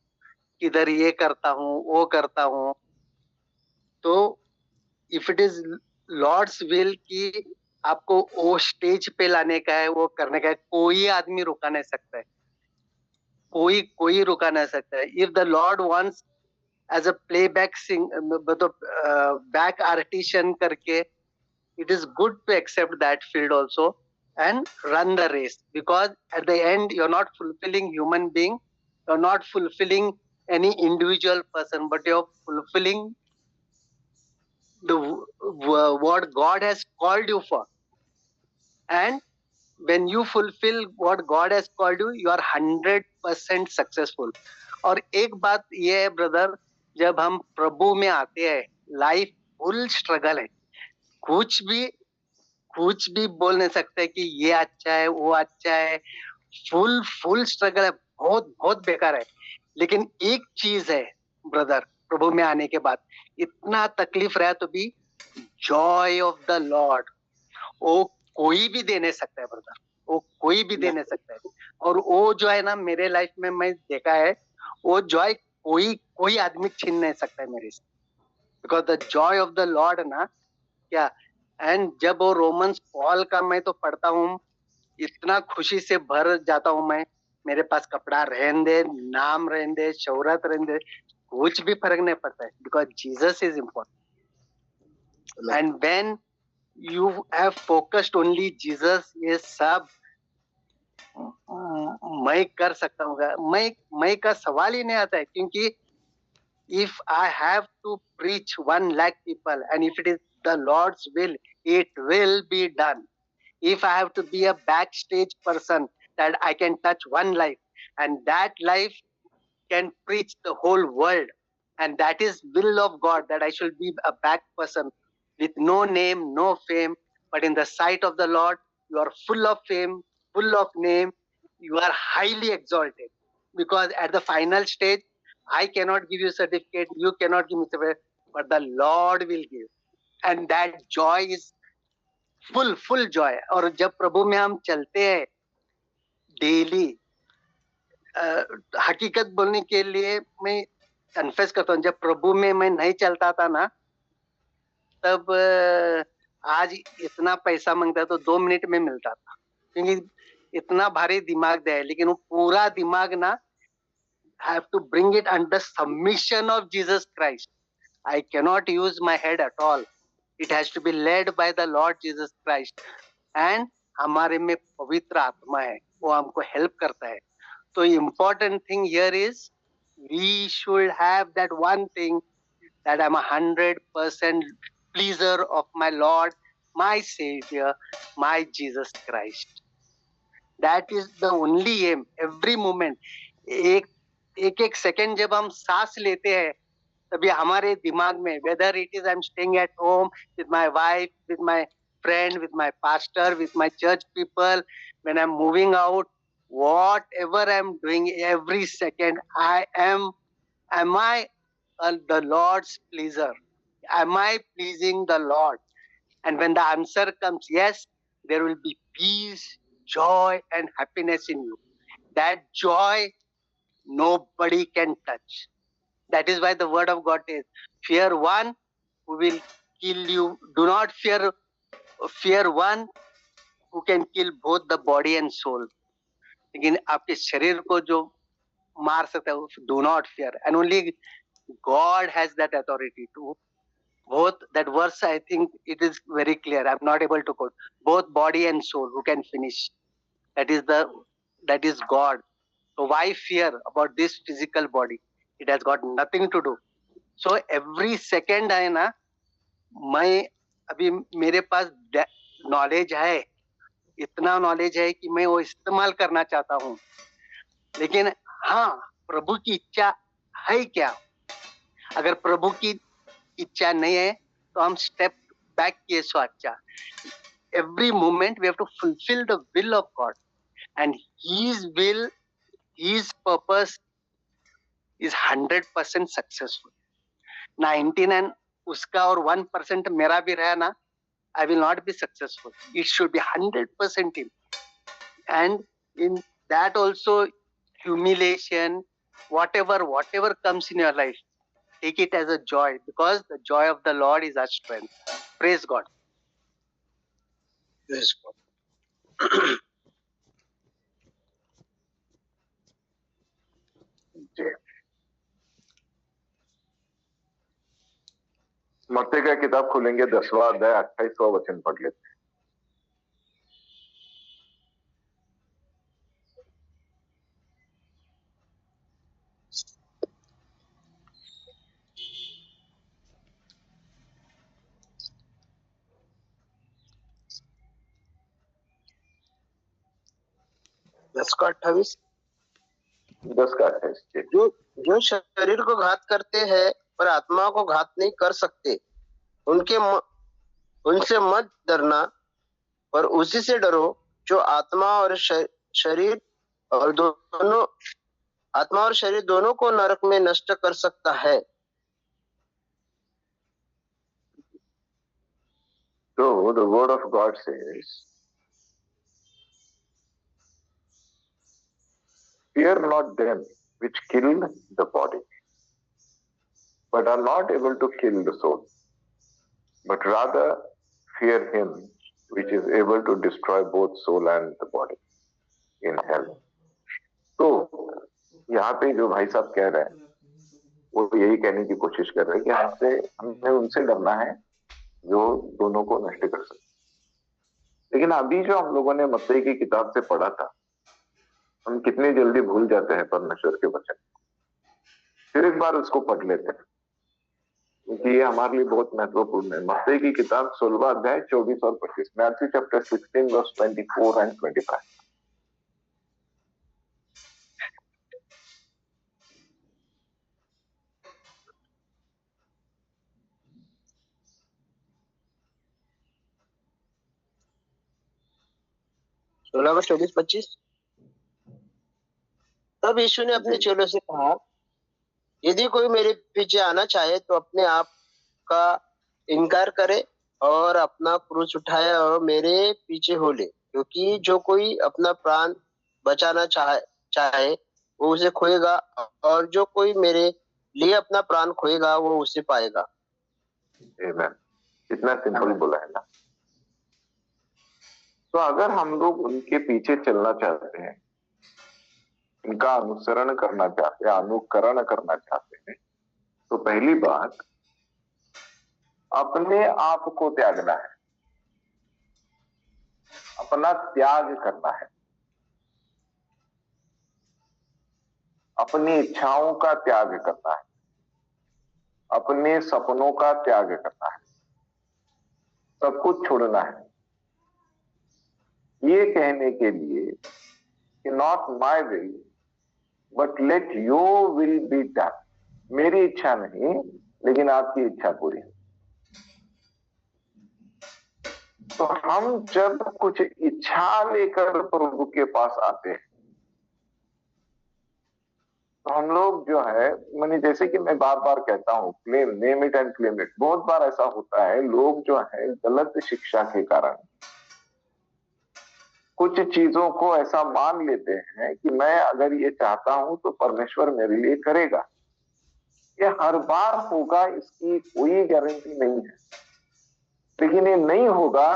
किधर ये करता हूँ, वो करता हूँ, तो if it is Lord's will कि आपको वो स्टेज पे लाने का है, वो करने का है, कोई आदमी रुका नहीं सकता है, कोई रुका नहीं सकता है। If the Lord wants as a playback sing, मतलब बैक आर्टिशन करके, it is good to accept that field also and run the race, because at the end you're not fulfilling human being, you're not fulfilling any individual person, but you're fulfilling the what God has called you for. And when you fulfill what God has called you, you are 100% successful. और एक बात ये है brother, जब हम प्रभु में आते हैं, लाइफ फुल स्ट्रगल है, कुछ भी बोल नहीं सकते कि ये अच्छा है, वो अच्छा है, फुल स्ट्रगल है, बहुत बेकार है। लेकिन एक चीज है ब्रदर, प्रभु में आने के बाद इतना तकलीफ रहा तो भी जॉय ऑफ द लॉर्ड, वो कोई भी दे नहीं सकता है ब्रदर, वो कोई भी दे नहीं सकता है। और वो जो है ना, मेरे लाइफ में मैं देखा है, वो जॉय कोई आदमी छीन नहीं सकता है मेरे से, because the Joy of the Lord ना क्या। एंड जब वो रोमन्स पॉल का मैं तो पढ़ता हूँ, इतना खुशी से भर जाता हूँ मैं। मेरे पास कपड़ा रहने दे, नाम रहने दे, शोहरत रहने दे, कुछ भी फर्क नहीं पड़ता है, because Jesus is important. And when you have focused only Jesus, ये सब मैं कर सकता हूँ। मैं का सवाल ही नहीं आता है, क्योंकि if I have to preach 1 lakh people, and if it is the Lord's will, it will be done. If I have to be a backstage person, that I can touch 1 life, and that life can preach the whole world, and that is will of God, that I should be a back person with no name, no fame, but in the sight of the Lord, you are full of fame, full of name, you are highly exalted, because at the final stage, I cannot give you certificate, you cannot give me certificate, but the Lord will give. And that joy is full joy. और जब प्रभु में हम चलते हैं daily, हकीकत बोलने के लिए मैं कन्फेस करता हूँ, जब प्रभु में मैं नहीं चलता था ना, तब आज इतना पैसा मांगता तो 2 मिनट में मिलता था, क्योंकि इतना भारी दिमाग है। लेकिन वो पूरा दिमाग ना, I have to bring it under submission of Jesus Christ. I cannot use my head at all. It has to be led by the Lord Jesus Christ. And हमारे में पवित्र आत्मा है, वो हमको हेल्प करता है। तो important thing here is we should have that one thing, that I'm 100% pleaser of my Lord, my Savior, my Jesus Christ. That is the only aim. Every moment, एक सेकंड जब हम सांस लेते हैं, तभी हमारे दिमाग में, whether it is I'm staying at home with my wife, with my friend, with my pastor, with my church people, when I'm moving out, whatever I'm doing, every second, am I the Lord's pleaser? Am I pleasing the Lord? And when the answer comes yes, there will be peace, joy, and happiness in you. That joy nobody can touch. That is why the word of God is, fear one who will kill you. Do not fear one who can kill both the body and soul. लेकिन आपके शरीर को जो मार सकता है, do not fear. And only God has that authority to both that verse, I think it is very clear. I'm not able to quote. Both body and soul, who can finish? That is God. So why fear about this physical body? It has got nothing to do. So every second है ना, मैं अभी मेरे पास knowledge है, इतना knowledge है कि मैं वो इस्तेमाल करना चाहता हूँ, लेकिन हाँ, प्रभु की इच्छा है क्या? अगर प्रभु की इच्छा नहीं है तो हम स्टेप बैक किए सो अच्छा. Every moment we have to fulfill the will of God, and His will, His purpose is 100% successful. 99 उसका और 1% मेरा भी रहा ना, I will not be successful. It should be 100% Him. And in that also, humiliation, whatever comes in your life, take it as a joy, because the joy of the Lord is our strength. Praise God. Praise God. जी। मत्ती का किताब खोलेंगे 10वां अध्याय 28वां वचन पढ़ लेते हैं। दस का 28। 10 का 28। जो शरीर को घात करते हैं पर आत्मा को घात नहीं कर सकते, उनसे मत डरना, पर उसी से डरो जो आत्मा और शरीर दोनों को नरक में नष्ट कर सकता है। So the word of God says, fear not them which kill the body, but are not able to kill the soul, but rather fear him which is able to destroy both soul and the body in hell. तो यहाँ पे जो भाई साहब कह रहे हैं वो यही कहने की कोशिश कर रहे हैं कि हमें उनसे डरना है जो दोनों को नष्ट कर सकते। लेकिन अभी जो हम लोगों ने मत्ती की किताब से पढ़ा था, हम कितनी जल्दी भूल जाते हैं परमेश्वर के वचन। फिर एक बार उसको पढ़ लेते हैं क्योंकि ये हमारे लिए बहुत महत्वपूर्ण है। मत्ती की किताब 16वां अध्याय 24 और 25, मैथ्यू चैप्टर 16 वर्स 24 एंड 25। सोलह वर्ष 24-25। तब यीशु ने अपने चेलों से कहा, यदि कोई मेरे पीछे आना चाहे तो अपने आप का इनकार करे और अपना क्रूस उठाए और मेरे पीछे हो ले। क्योंकि जो कोई अपना प्राण बचाना चाहे वो उसे खोएगा, और जो कोई मेरे लिए अपना प्राण खोएगा वो उसे पाएगा। आमीन। कितना सिंपल बोला है ना। तो अगर हम लोग उनके पीछे चलना चाहते हैं, उनका अनुसरण करना चाहते हैं, अनुकरण करना चाहते हैं, तो पहली बात अपने आप को त्यागना है, अपना त्याग करना है, अपनी इच्छाओं का त्याग करना है, अपने सपनों का त्याग करना है, सब कुछ छोड़ना है। ये कहने के लिए कि not my will but let your will be done, मेरी इच्छा नहीं लेकिन आपकी इच्छा पूरी। तो हम जब कुछ इच्छा लेकर प्रभु के पास आते हैं तो हम लोग जो है, मैंने जैसे कि मैं बार बार कहता हूं, claim, name it and claim it. बहुत बार ऐसा होता है, लोग जो है गलत शिक्षा के कारण कुछ चीजों को ऐसा मान लेते हैं कि मैं अगर ये चाहता हूं तो परमेश्वर मेरे लिए करेगा। ये हर बार होगा इसकी कोई गारंटी नहीं है, लेकिन ये नहीं होगा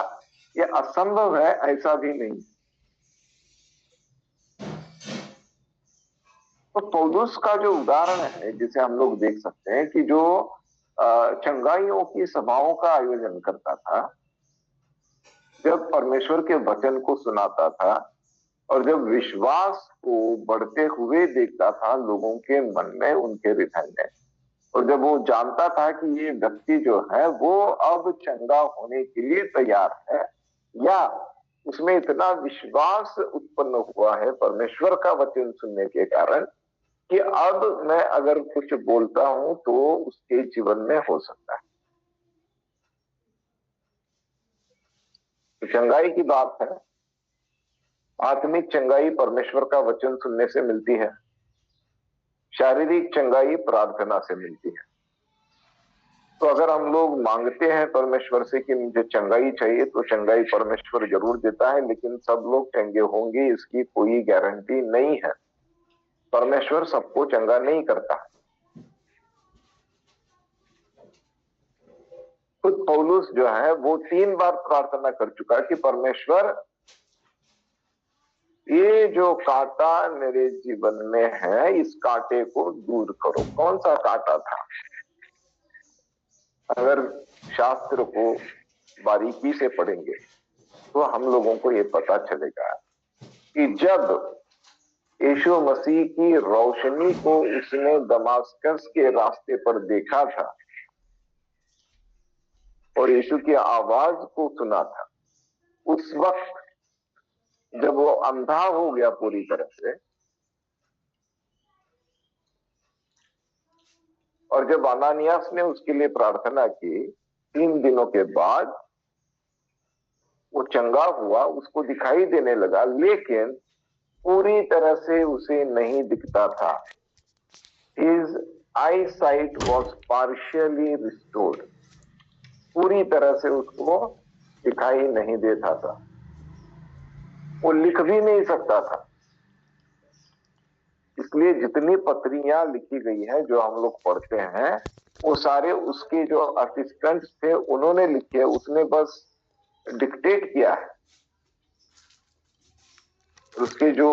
ये असंभव है ऐसा भी नहीं। तो पौलुस का जो उदाहरण है जिसे हम लोग देख सकते हैं कि जो चंगाइयों की सभाओं का आयोजन करता था, जब परमेश्वर के वचन को सुनाता था और जब विश्वास को बढ़ते हुए देखता था लोगों के मन में, उनके हृदय में, और जब वो जानता था कि ये व्यक्ति जो है वो अब चंगा होने के लिए तैयार है, या उसमें इतना विश्वास उत्पन्न हुआ है परमेश्वर का वचन सुनने के कारण कि अब मैं अगर कुछ बोलता हूं तो उसके जीवन में हो सकता है। तो चंगाई की बात है, आत्मिक चंगाई परमेश्वर का वचन सुनने से मिलती है, शारीरिक चंगाई प्रार्थना से मिलती है। तो अगर हम लोग मांगते हैं परमेश्वर से कि मुझे चंगाई चाहिए, तो चंगाई परमेश्वर जरूर देता है, लेकिन सब लोग चंगे होंगे इसकी कोई गारंटी नहीं है। परमेश्वर सबको चंगा नहीं करता। खुद पौलुस जो है वो 3 बार प्रार्थना कर चुका कि परमेश्वर ये जो कांटा मेरे जीवन में है इस कांटे को दूर करो। कौन सा कांटा था? अगर शास्त्र को बारीकी से पढ़ेंगे तो हम लोगों को ये पता चलेगा कि जब यीशु मसीह की रोशनी को उसने दमास्कस के रास्ते पर देखा था और यीशु की आवाज को सुना था, उस वक्त जब वो अंधा हो गया पूरी तरह से, और जब अनानियास ने उसके लिए प्रार्थना की, 3 दिनों के बाद वो चंगा हुआ, उसको दिखाई देने लगा, लेकिन पूरी तरह से उसे नहीं दिखता था। His eyesight was partially restored. पूरी तरह से उसको दिखाई नहीं देता था, वो लिख भी नहीं सकता था। इसलिए जितनी पत्रियां लिखी गई हैं जो हम लोग पढ़ते हैं, वो सारे उसके जो असिस्टेंट थे उन्होंने लिखे, उसने बस डिक्टेट किया है। उसके जो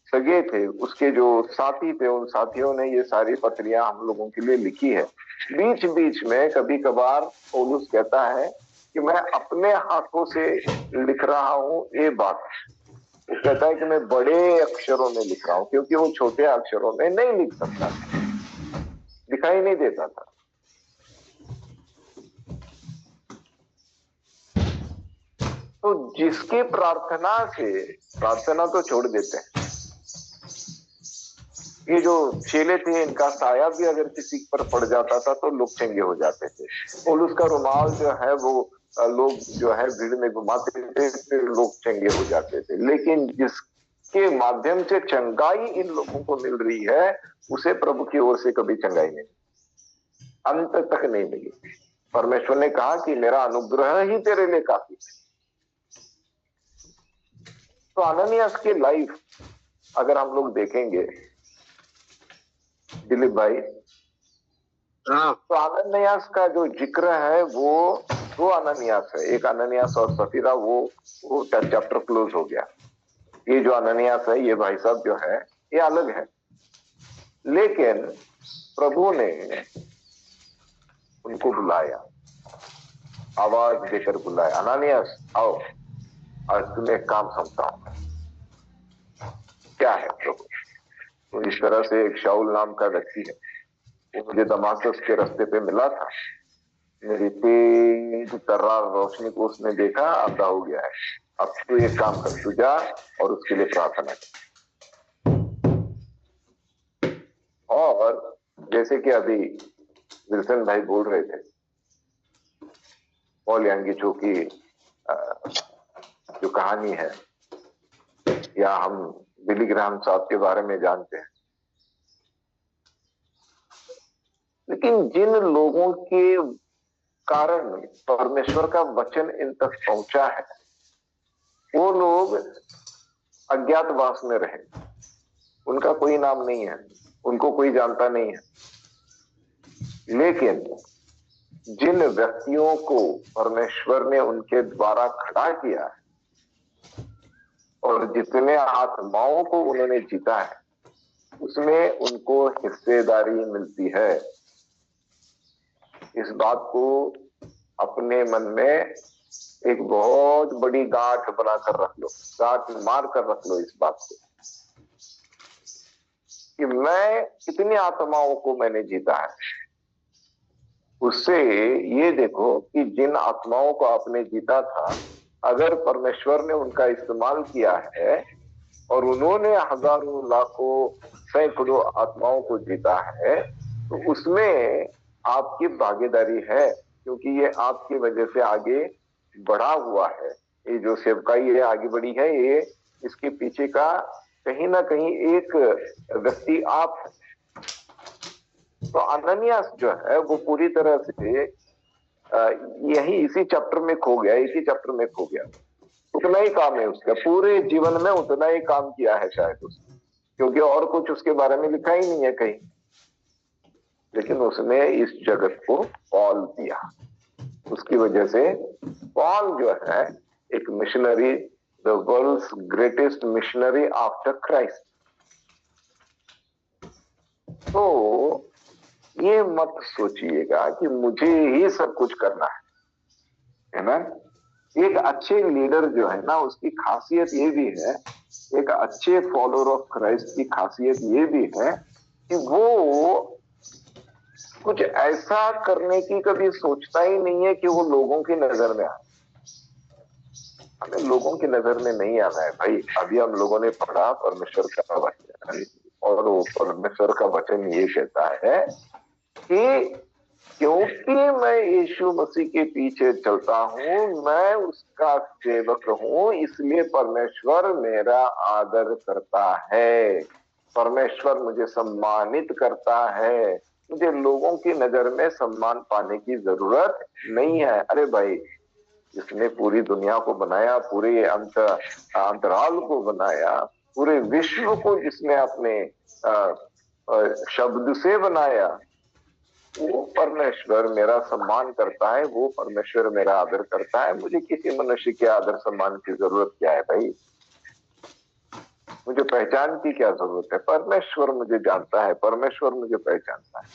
सगे थे, उसके जो साथी थे, उन साथियों ने ये सारी पत्रियां हम लोगों के लिए लिखी है। बीच बीच में कभी कभार पौलुस कहता है कि मैं अपने हाथों से लिख रहा हूं ये बात। वो कहता है कि मैं बड़े अक्षरों में लिख रहा हूं, क्योंकि वो छोटे अक्षरों में नहीं लिख सकता, दिखाई नहीं देता था। तो जिसकी प्रार्थना से, प्रार्थना तो छोड़ देते हैं, ये जो चेले थे इनका साया भी अगर किसी पर पड़ जाता था तो लोग चंगे हो जाते थे। और उसका रुमाल जो है वो लोग जो है भीड़ में घुमाते थे, फिर लोग चंगे हो जाते थे। लेकिन जिसके माध्यम से चंगाई इन लोगों को मिल रही है, उसे प्रभु की ओर से कभी चंगाई नहीं, अंत तक नहीं मिली। परमेश्वर ने कहा कि मेरा अनुग्रह ही तेरे लिए काफी है। तो अननियास की लाइफ अगर हम लोग देखेंगे दिलीप भाई, तो अननियास का जो जिक्र है वो 2 अननियास है। एक अननियास और सफीरा, वो चैप्टर क्लोज हो गया। ये जो अननियास है, ये भाई साहब जो है ये अलग है। लेकिन प्रभु ने उनको बुलाया, आवाज देकर बुलाया, अननियास आओ, आज तुम्हें एक काम समझता हूं। क्या है प्रभु? तो इस तरह से एक शाऊल नाम का व्यक्ति है, वो मुझे दमास्कस के रास्ते पे मिला था। मेरी तेज तर्रार रोशनी को उसने देखा, अंधा हो गया है। अब तू एक काम कर, तू जा और उसके लिए प्रार्थना कर। और जैसे कि अभी विल्सन भाई बोल रहे थे, पॉल यांगिचो की जो कहानी है, या हम बिली ग्राहम साहब के बारे में जानते हैं, लेकिन जिन लोगों के कारण परमेश्वर का वचन इन तक पहुंचा है, वो लोग अज्ञातवास में रहे, उनका कोई नाम नहीं है, उनको कोई जानता नहीं है। लेकिन जिन व्यक्तियों को परमेश्वर ने उनके द्वारा खड़ा किया है और जितने आत्माओं को उन्होंने जीता है, उसमें उनको हिस्सेदारी मिलती है। इस बात को अपने मन में एक बहुत बड़ी गांठ बनाकर रख लो, गांठ मार कर रख लो इस बात को कि मैं कितनी आत्माओं को मैंने जीता है। उससे ये देखो कि जिन आत्माओं को आपने जीता था, अगर परमेश्वर ने उनका इस्तेमाल किया है और उन्होंने हजारों लाखों सैकड़ों आत्माओं को जीता है, तो उसमें आपकी भागीदारी है, क्योंकि ये आपकी वजह से आगे बढ़ा हुआ है। ये जो सेवकाई ये आगे बढ़ी है, ये इसके पीछे का कहीं ना कहीं एक व्यक्ति आप है। तो अननियास जो है वो पूरी तरह से यही इसी चैप्टर में खो गया, इसी चैप्टर में खो गया। उतना ही काम है उसका, पूरे जीवन में उतना ही काम किया है शायद उसने, क्योंकि और कुछ उसके बारे में लिखा ही नहीं है कहीं। लेकिन उसने इस जगत को पॉल दिया, उसकी वजह से पॉल जो है एक missionary, the world's greatest missionary after Christ. तो ये मत सोचिएगा कि मुझे ही सब कुछ करना है ना। एक अच्छे लीडर जो है ना, उसकी खासियत ये भी है, एक अच्छे फॉलोअर ऑफ क्राइस्ट की खासियत ये भी है कि वो कुछ ऐसा करने की कभी सोचता ही नहीं है कि वो लोगों की नजर में आए। हमें लोगों की नजर में नहीं आना है भाई। अभी हम लोगों ने पढ़ा परमेश्वर का वचन, और वो परमेश्वर का वचन ये कहता है कि क्योंकि मैं यीशु मसीह के पीछे चलता हूं, मैं उसका सेवक हूं, इसलिए परमेश्वर मेरा आदर करता है, परमेश्वर मुझे सम्मानित करता है। मुझे लोगों की नजर में सम्मान पाने की जरूरत नहीं है। अरे भाई, जिसने पूरी दुनिया को बनाया, पूरे अंतराल को बनाया, पूरे विश्व को जिसने अपने शब्द से बनाया, वो परमेश्वर मेरा सम्मान करता है, वो परमेश्वर मेरा आदर करता है। मुझे किसी मनुष्य के आदर सम्मान की जरूरत क्या है भाई? मुझे पहचान की क्या जरूरत है? परमेश्वर मुझे जानता है, परमेश्वर मुझे पहचानता है।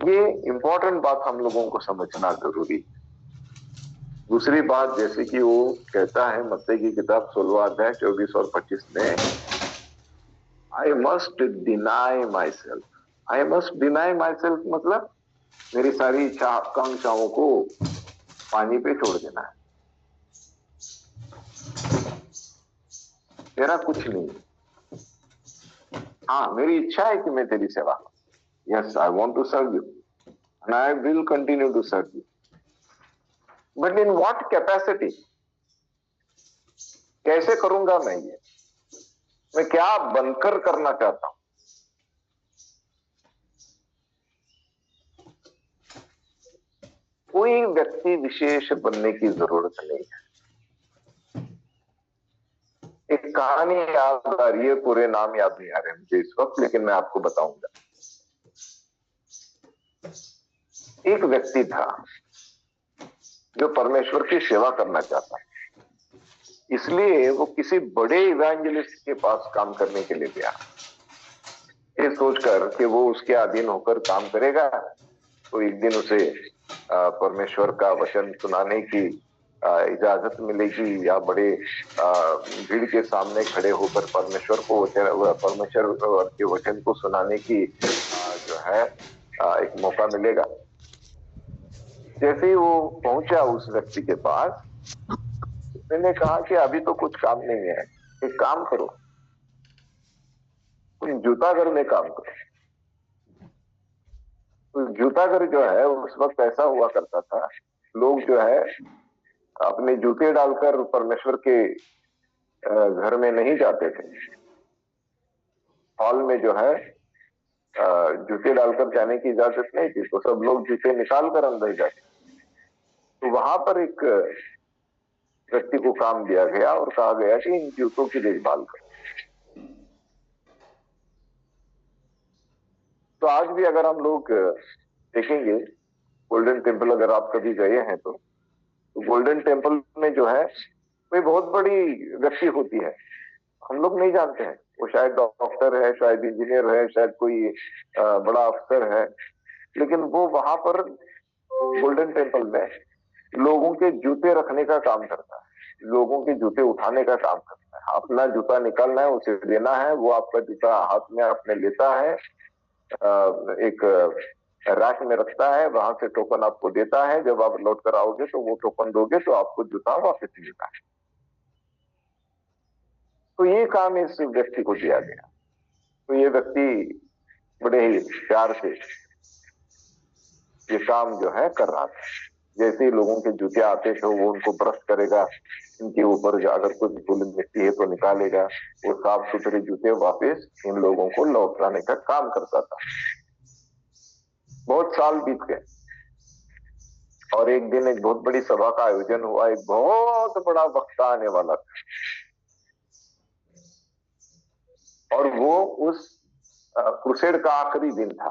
ये इंपॉर्टेंट बात हम लोगों को समझना जरूरी है। दूसरी बात, जैसे कि वो कहता है मत्ती की किताब 16वां अध्याय 24 और 25 में, I must deny myself. I must deny myself मतलब मेरी सारी इच्छा आकांक्षाओं को पानी पे छोड़ देना है। तेरा कुछ नहीं। हाँ, मेरी इच्छा है कि मैं तेरी सेवा करूं। Yes, I want to serve you and I will continue to serve you. But in what capacity? कैसे करूंगा मैं ये? मैं क्या बनकर करना चाहता हूं? कोई व्यक्ति विशेष बनने की जरूरत नहीं है। एक कहानी याद आ रही है, पूरे नाम याद नहीं आ रहे मुझे इस वक्त, लेकिन मैं आपको बताऊंगा। एक व्यक्ति था जो परमेश्वर की सेवा करना चाहता, इसलिए वो किसी बड़े इवेंजलिस्ट के पास काम करने के लिए गया, ये सोचकर कि वो उसके अधीन होकर काम करेगा तो एक दिन उसे परमेश्वर का वचन सुनाने की इजाजत मिलेगी, या बड़े भीड़ के सामने खड़े होकर परमेश्वर के वचन को सुनाने की जो है एक मौका मिलेगा। जैसे ही वो पहुंचा उस व्यक्ति के पास, मैंने कहा कि अभी तो कुछ काम नहीं है, एक काम करो, तुम जूता घर में काम करो। तो जूता घर जो है उस वक्त ऐसा हुआ करता था, लोग जो है अपने जूते डालकर परमेश्वर के घर में नहीं जाते थे। हॉल में जो है जूते डालकर जाने की इजाजत नहीं थी, तो सब लोग जूते निकाल कर अंदर जाते। तो वहां पर एक व्यक्ति को काम दिया गया और कहा गया कि इन जूतों की देखभाल करो। तो आज भी अगर हम लोग देखेंगे गोल्डन टेम्पल, अगर आप कभी गए हैं तो गोल्डन टेम्पल में जो है कोई बहुत बड़ी व्यक्ति होती है, हम लोग नहीं जानते हैं। वो शायद डॉक्टर है, शायद इंजीनियर है, शायद कोई बड़ा अफसर है, लेकिन वो वहां पर गोल्डन टेम्पल में लोगों के जूते रखने का काम करता है, लोगों के जूते उठाने का काम करता है। अपना जूता निकालना है, उसे देना है, वो आपका जूता हाथ में अपने लेता है, एक रैक में रखता है, वहां से टोकन आपको देता है। जब आप लौट कर आओगे तो वो टोकन दोगे तो आपको जूता वापस मिलता है। तो ये काम इस व्यक्ति को दिया गया। तो ये व्यक्ति बड़े ही प्यार से ये काम जो है कर रहा था। जैसे ही लोगों के जूते आते थे वो उनको ब्रश करेगा, इनके ऊपर अगर कुछ धूल मिट्टी है तो निकालेगा, वो साफ सुथरे जूते वापस इन लोगों को लौटाने का काम करता था। बहुत साल बीत गए और एक दिन एक बहुत बड़ी सभा का आयोजन हुआ। एक बहुत बड़ा वक्ता आने वाला था और वो उस क्रूसेड का आखिरी दिन था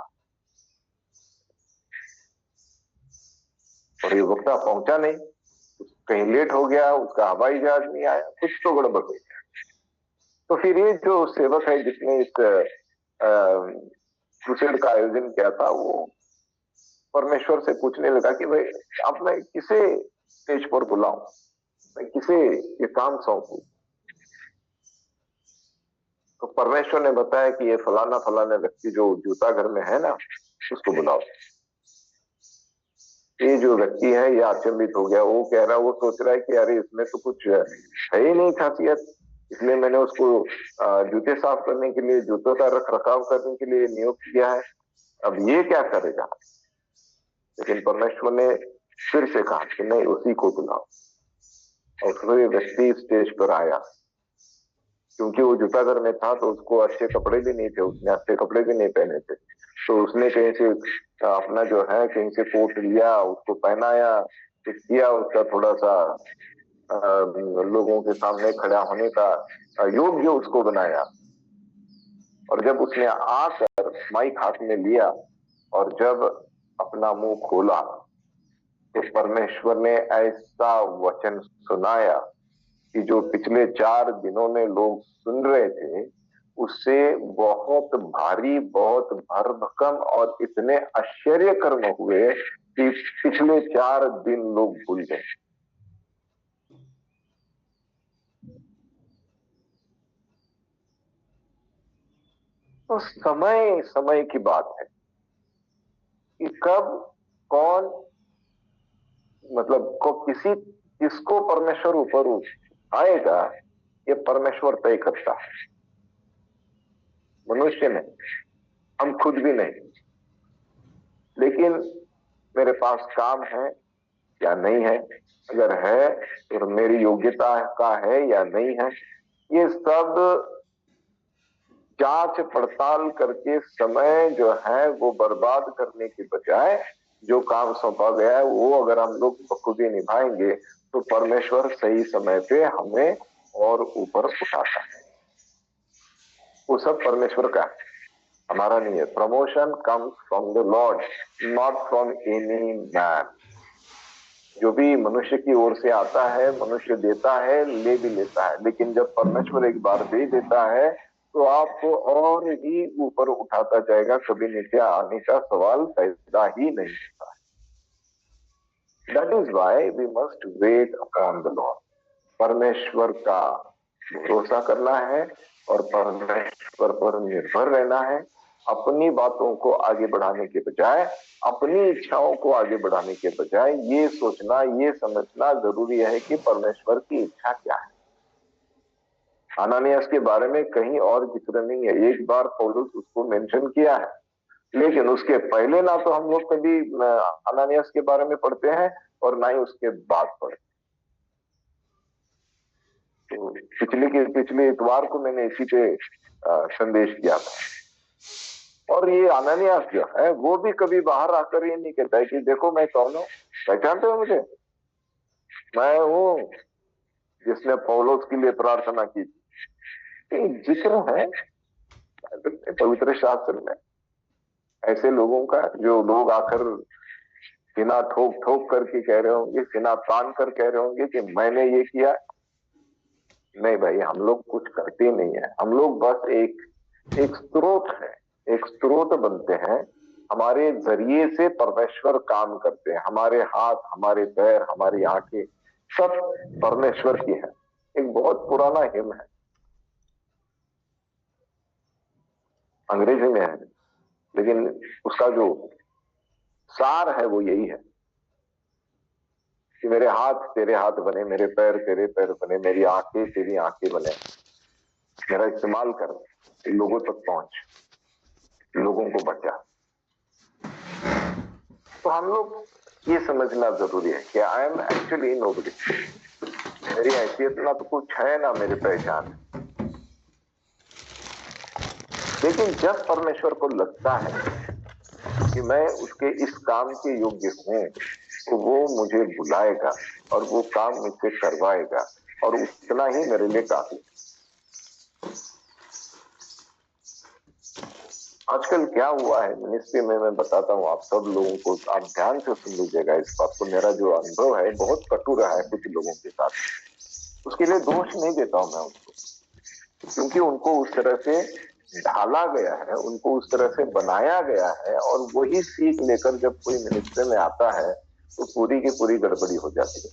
और ये वक्ता पहुंचा नहीं, कहीं लेट हो गया, उसका हवाई जहाज नहीं आया, कुछ तो गड़बड़ हो गया। तो फिर ये जो सेवक है जिसने इस क्रूसेड का आयोजन किया था, वो परमेश्वर से पूछने लगा कि भाई अब मैं किसे स्टेज पर बुलाऊं, मैं किसे ये काम सौंपूं। तो परमेश्वर ने बताया कि ये फलाना फलाना व्यक्ति जो जूता घर में है ना, उसको बुलाओ। ये जो व्यक्ति है ये अचंभित हो गया। वो कह रहा, वो सोच रहा है कि अरे इसमें तो कुछ है ही नहीं खासियत, इसलिए मैंने उसको जूते साफ करने के लिए, जूतों का रख रखाव करने के लिए नियुक्त किया है, अब ये क्या करेगा। लेकिन परमेश्वर ने फिर से कहा कि नहीं, उसी को बुलाओ। और फिर ये व्यक्ति स्टेज पर आया। क्योंकि वो जूता घर में था तो उसको अच्छे कपड़े भी नहीं थे, उसने अच्छे कपड़े भी नहीं पहने थे, तो उसने कहीं से अपना जो है कहीं से कोट लिया, उसको पहनाया, कुछ किया, उसका थोड़ा सा लोगों के सामने खड़ा होने का योग्य उसको बनाया। और जब उसने आकर माइक हाथ में लिया और जब अपना मुंह खोला तो परमेश्वर ने ऐसा वचन सुनाया कि जो पिछले 4 दिनों में लोग सुन रहे थे उससे बहुत भारी, बहुत भरभक्कम और इतने आश्चर्य कर्म हुए कि पिछले 4 दिन लोग भूल गए। तो समय समय की बात है कि कब कौन, मतलब को किसको परमेश्वर ऊपर आएगा, ये परमेश्वर तय करता है, मनुष्य नहीं, हम खुद भी नहीं। लेकिन मेरे पास काम है या नहीं है, अगर है तो मेरी योग्यता का है या नहीं है, ये सब जांच पड़ताल करके समय जो है वो बर्बाद करने के बजाय जो काम सौंपा गया है वो अगर हम लोग बखूबी निभाएंगे तो परमेश्वर सही समय पे हमें और ऊपर उठाता है। वो सब परमेश्वर का है, हमारा नहीं है। Promotion comes from the Lord, not from any man. जो भी मनुष्य की ओर से आता है, मनुष्य देता है, ले भी लेता है, लेकिन जब परमेश्वर एक बार दे देता है तो आपको और ही ऊपर उठाता जाएगा, कभी नीचे आने का सवाल पैदा ही नहीं होता है। That is why we must wait upon the Lord. परमेश्वर का भरोसा करना है और परमेश्वर पर निर्भर रहना है। अपनी बातों को आगे बढ़ाने के बजाय, अपनी इच्छाओं को आगे बढ़ाने के बजाय ये सोचना, ये समझना जरूरी है कि परमेश्वर की इच्छा क्या है। अनानियास के बारे में कहीं और जिक्र नहीं है। एक बार पौलुस उसको मेंशन किया है, लेकिन उसके पहले ना तो हम लोग कभी अनानियास के बारे में पढ़ते हैं और ना ही उसके बाद पढ़ते। तो पिछले इतवार को मैंने इसी पे संदेश किया था। और ये अनानियास जो है वो भी कभी बाहर आकर ये नहीं कहता है कि देखो मैं कौन हूं, पहचानते हो मुझे, मैं हूं जिसने पौलुस के लिए प्रार्थना की थी। जिक्र है पवित्र शास्त्र में ऐसे लोगों का जो लोग आकर सीना ठोक ठोक करके कह रहे होंगे, सीना तान कर कह रहे होंगे कि मैंने ये किया, नहीं भाई, हम लोग कुछ करते नहीं है, हम लोग बस एक स्रोत है, एक स्रोत बनते हैं। हमारे जरिए से परमेश्वर काम करते हैं। हमारे हाथ, हमारे पैर, हमारी आंखें सब परमेश्वर की है। एक बहुत पुराना हिम है, अंग्रेजी में है, लेकिन उसका जो सार है वो यही है कि मेरे हाथ तेरे हाथ बने, मेरे पैर तेरे पैर बने, मेरी आंखें तेरी आंखें बने। मेरा इस्तेमाल कर, लोगों तक पहुंच, लोगों को बचा। तो हम लोग ये समझना जरूरी है कि आई एम एक्चुअली नोबडी। मेरी हैसियत ना तो कुछ है ना मेरी पहचान। लेकिन जब परमेश्वर को लगता है कि मैं उसके इस काम के योग्य हूं, तो वो मुझे बुलाएगा और वो काम मुझसे करवाएगा, और उतना ही मेरे लिए काफी। आजकल क्या हुआ है मिनिस्ट्री में, मैं बताता हूँ आप सब लोगों को, आप ध्यान से सुन लीजिएगा इस बात को। मेरा जो अनुभव है बहुत कटु रहा है कुछ लोगों के साथ। उसके लिए दोष नहीं देता हूं मैं उनको, क्योंकि उनको उस तरह से ढाला गया है, उनको उस तरह से बनाया गया है, और वही सीख लेकर जब कोई मिनिस्ट्री में आता है तो पूरी की पूरी गड़बड़ी हो जाती है।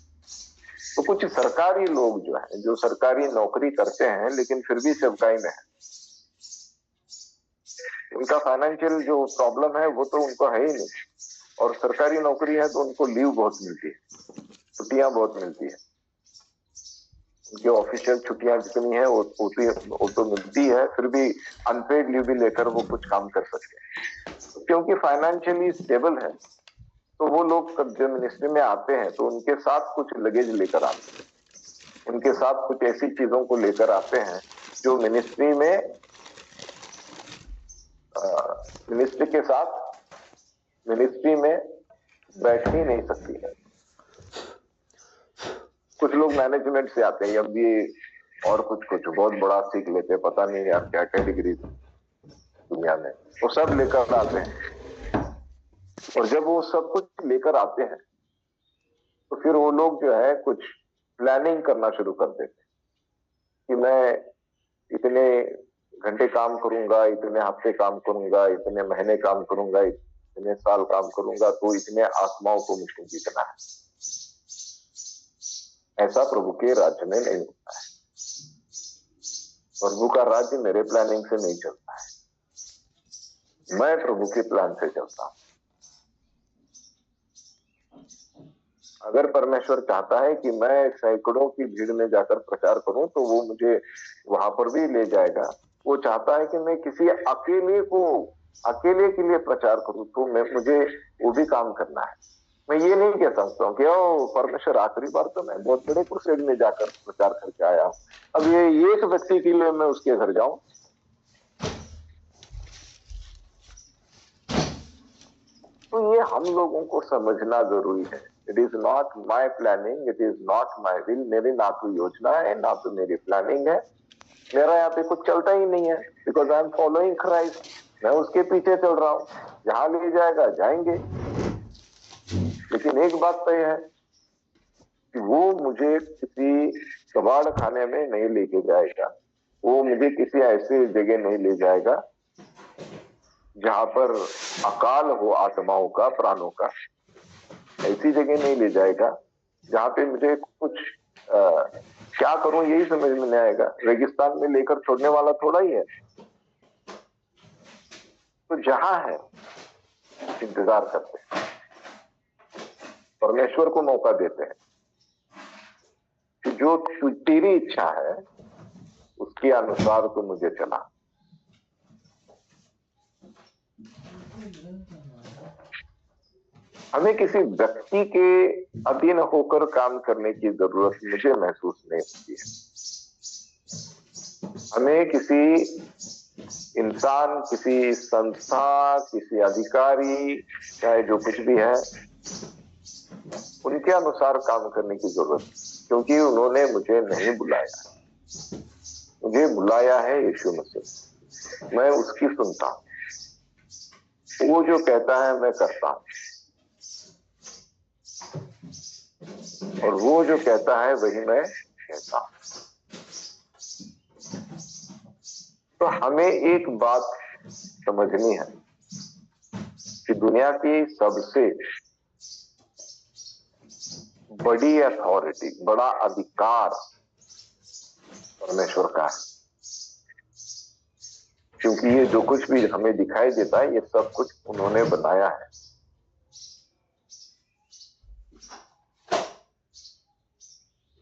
तो कुछ सरकारी लोग जो है, जो सरकारी नौकरी करते हैं लेकिन फिर भी सेवकाई में है, उनका फाइनेंशियल जो प्रॉब्लम है वो तो उनको है ही नहीं, और सरकारी नौकरी है तो उनको लीव बहुत मिलती है, छुट्टियां बहुत मिलती है। उनकी ऑफिशियल छुट्टियां जितनी है वो तो मिलती है, फिर भी अनपेड लीव भी लेकर वो कुछ काम कर सकते हैं। क्योंकि फाइनेंशियली स्टेबल है, तो वो लोग जब मिनिस्ट्री में आते हैं तो उनके साथ कुछ लगेज लेकर आते हैं, उनके साथ कुछ ऐसी चीजों को लेकर आते हैं जो मिनिस्ट्री में बैठ ही नहीं सकती है। कुछ लोग मैनेजमेंट से आते हैं, अब ये और कुछ बहुत बड़ा सीख लेते हैं, पता नहीं यार क्या क्या डिग्री दुनिया में, वो सब लेकर आते हैं। और जब वो सब कुछ लेकर आते हैं तो फिर वो लोग जो है कुछ प्लानिंग करना शुरू कर देते हैं कि मैं इतने घंटे काम करूंगा, इतने हफ्ते काम करूंगा, इतने महीने काम करूंगा, इतने साल काम करूंगा, तो इतने आत्माओं को मुझको जीतना है। ऐसा प्रभु के राज्य में नहीं होता है। प्रभु का राज्य मेरे प्लानिंग से नहीं चलता है, मैं प्रभु के प्लान से चलता हूं। अगर परमेश्वर चाहता है कि मैं सैकड़ों की भीड़ में जाकर प्रचार करूं, तो वो मुझे वहां पर भी ले जाएगा। वो चाहता है कि मैं किसी अकेले के लिए प्रचार करूं, तो मुझे वो भी काम करना है। मैं ये नहीं कह सकता हूँ कि ओ परमेश्वर आखिरी बार तो मैं बहुत बड़े क्रूसेड में जाकर प्रचार करके आया हूँ, अब ये एक व्यक्ति के लिए मैं उसके घर जाऊं। तो ये हम लोगों को समझना जरूरी है। It is not my planning, it is not my will. मेरी ना तो योजना है, ना तो मेरी प्लानिंग है। मेरा यहाँ पे कुछ चलता ही नहीं है, because I am following Christ. मैं उसके पीछे चल रहा हूँ, जहां ले जाएगा जाएंगे। लेकिन एक बात तय है कि वो मुझे किसी कबाड़ खाने में नहीं लेके जाएगा, वो मुझे किसी ऐसी जगह नहीं ले जाएगा जहां पर अकाल हो आत्माओं का, प्राणों का। ऐसी जगह नहीं ले जाएगा जहां पे मुझे कुछ क्या करूं यही समझ में नहीं आएगा। रेगिस्तान में लेकर छोड़ने वाला थोड़ा ही है। तो जहां है इंतजार करते हैं, परमेश्वर को मौका देते हैं कि जो तेरी इच्छा है उसके अनुसार तो मुझे चला। हमें किसी व्यक्ति के अधीन होकर काम करने की जरूरत मुझे महसूस नहीं होती है। हमें किसी इंसान, किसी संस्था, किसी अधिकारी, चाहे जो कुछ भी है, उनके अनुसार काम करने की जरूरत, क्योंकि उन्होंने मुझे नहीं बुलाया। मुझे बुलाया है यीशु मसीह। मैं उसकी सुनता हूं, वो जो कहता है मैं करता हूं, और वो जो कहता है वही मैं कहता हूं। तो हमें एक बात समझनी है कि दुनिया की सबसे बड़ी अथॉरिटी, बड़ा अधिकार परमेश्वर का है, क्योंकि ये जो कुछ भी हमें दिखाई देता है ये सब कुछ उन्होंने बनाया है।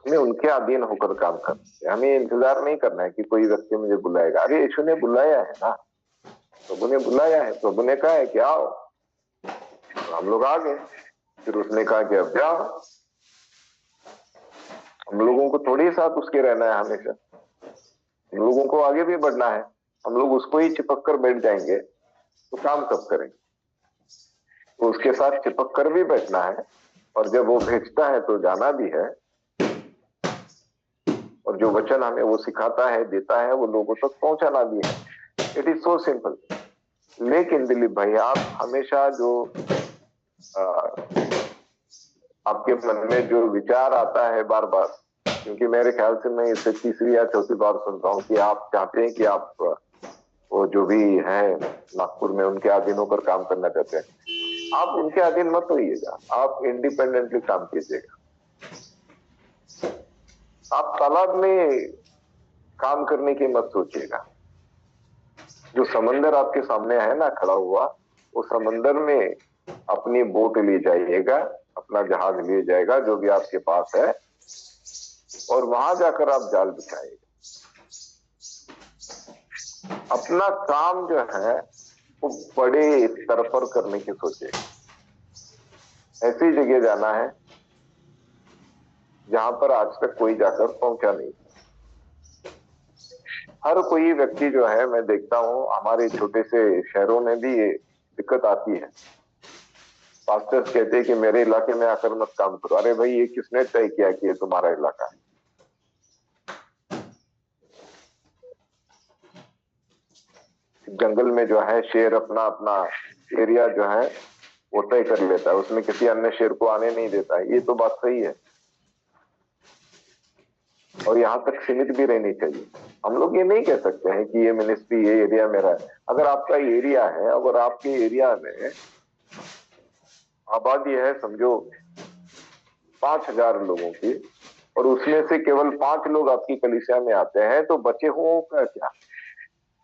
हमें उनके अधीन होकर काम करना है। हमें इंतजार नहीं करना है कि कोई व्यक्ति मुझे बुलाएगा। अरे यीशु ने बुलाया है ना, प्रभु ने बुलाया है, प्रभु ने कहा है कि आओ, तो हम लोग आ गए। फिर उसने कहा कि अब जाओ। हम लोगों को थोड़ी साथ उसके रहना है हमेशा, हम लोगों को आगे भी बढ़ना है। हम लोग उसको ही चिपक कर बैठ जाएंगे तो काम कब करेंगे? तो उसके साथ चिपक कर भी बैठना है, और जब वो भेजता है तो जाना भी है, और जो वचन हमें वो सिखाता है, देता है, वो लोगों तक पहुंचाना भी है। It is so simple. लेकिन दिलीप भाई, आप हमेशा जो आपके मन में जो विचार आता है बार बार, क्योंकि मेरे ख्याल से मैं इसे तीसरी या चौथी बार सुन रहा हूँ कि आप चाहते हैं कि आप वो जो भी है नागपुर में उनके अधीन होकर काम करना चाहते हैं। आप उनके अधीन मत होइएगा, आप इंडिपेंडेंटली काम कीजिएगा। आप तालाब में काम करने की मत सोचिएगा। जो समंदर आपके सामने है ना खड़ा हुआ, वो समंदर में अपनी बोट ले जाइएगा, अपना जहाज ले जाएगा जो भी आपके पास है, और वहां जाकर आप जाल बिछाएगा। अपना काम जो है वो बड़े स्तर पर करने की सोचेगा। ऐसी जगह जाना है जहां पर आज तक कोई जाकर पहुंचा नहीं। हर कोई व्यक्ति जो है, मैं देखता हूं हमारे छोटे से शहरों में भी ये दिक्कत आती है। पास्टर्स कहते हैं कि मेरे इलाके में आकर मत काम करो। अरे भाई, ये किसने तय किया कि ये तुम्हारा इलाका है? जंगल में जो है शेर अपना अपना एरिया जो है वो तय कर लेता है, उसमें किसी अन्य शेर को आने नहीं देता है। ये तो बात सही है, और यहां तक सीमित भी रहनी चाहिए। हम लोग ये नहीं कह सकते हैं कि ये मिनिस्ट्री, ये एरिया मेरा है। अगर आपका एरिया है, अगर आपके एरिया में आबादी है समझो 5,000 लोगों की, और उसमें से केवल 5 लोग आपकी कलीसिया में आते हैं, तो बचे हुए का क्या?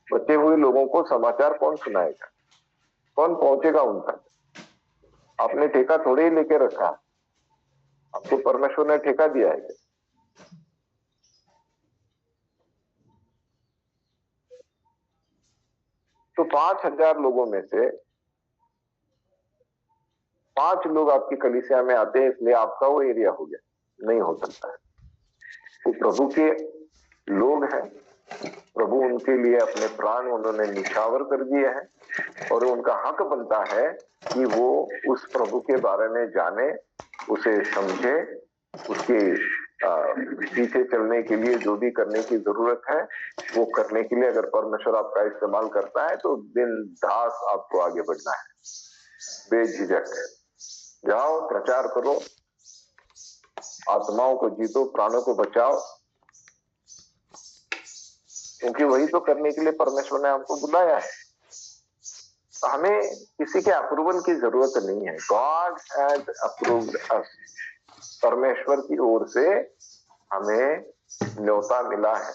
बचे हुए लोगों को समाचार कौन सुनाएगा? कौन पहुंचेगा उन तक? आपने ठेका थोड़े ही लेके रखा, आपको परमेश्वर ने ठेका दिया है। तो 5,000 लोगों में से 5 लोग आपकी कलीसिया में आते हैं, इसलिए आपका वो एरिया हो गया? नहीं हो सकता है। वो प्रभु के लोग हैं, प्रभु उनके लिए अपने प्राण उन्होंने निछावर कर दिए हैं, और उनका हक बनता है कि वो उस प्रभु के बारे में जाने, उसे समझे, उसके पीछे चलने के लिए जो भी करने की जरूरत है वो करने के लिए अगर परमेश्वर आपका इस्तेमाल करता है तो बिंदास आपको आगे बढ़ना है। बेझिझक जाओ, प्रचार करो, आत्माओं को जीतो, प्राणों को बचाओ, क्योंकि वही तो करने के लिए परमेश्वर ने हमको बुलाया है। तो हमें किसी के अप्रूवल की जरूरत नहीं है। गॉड हैज अप्रूव्ड अस। परमेश्वर की ओर से हमें न्योता मिला है।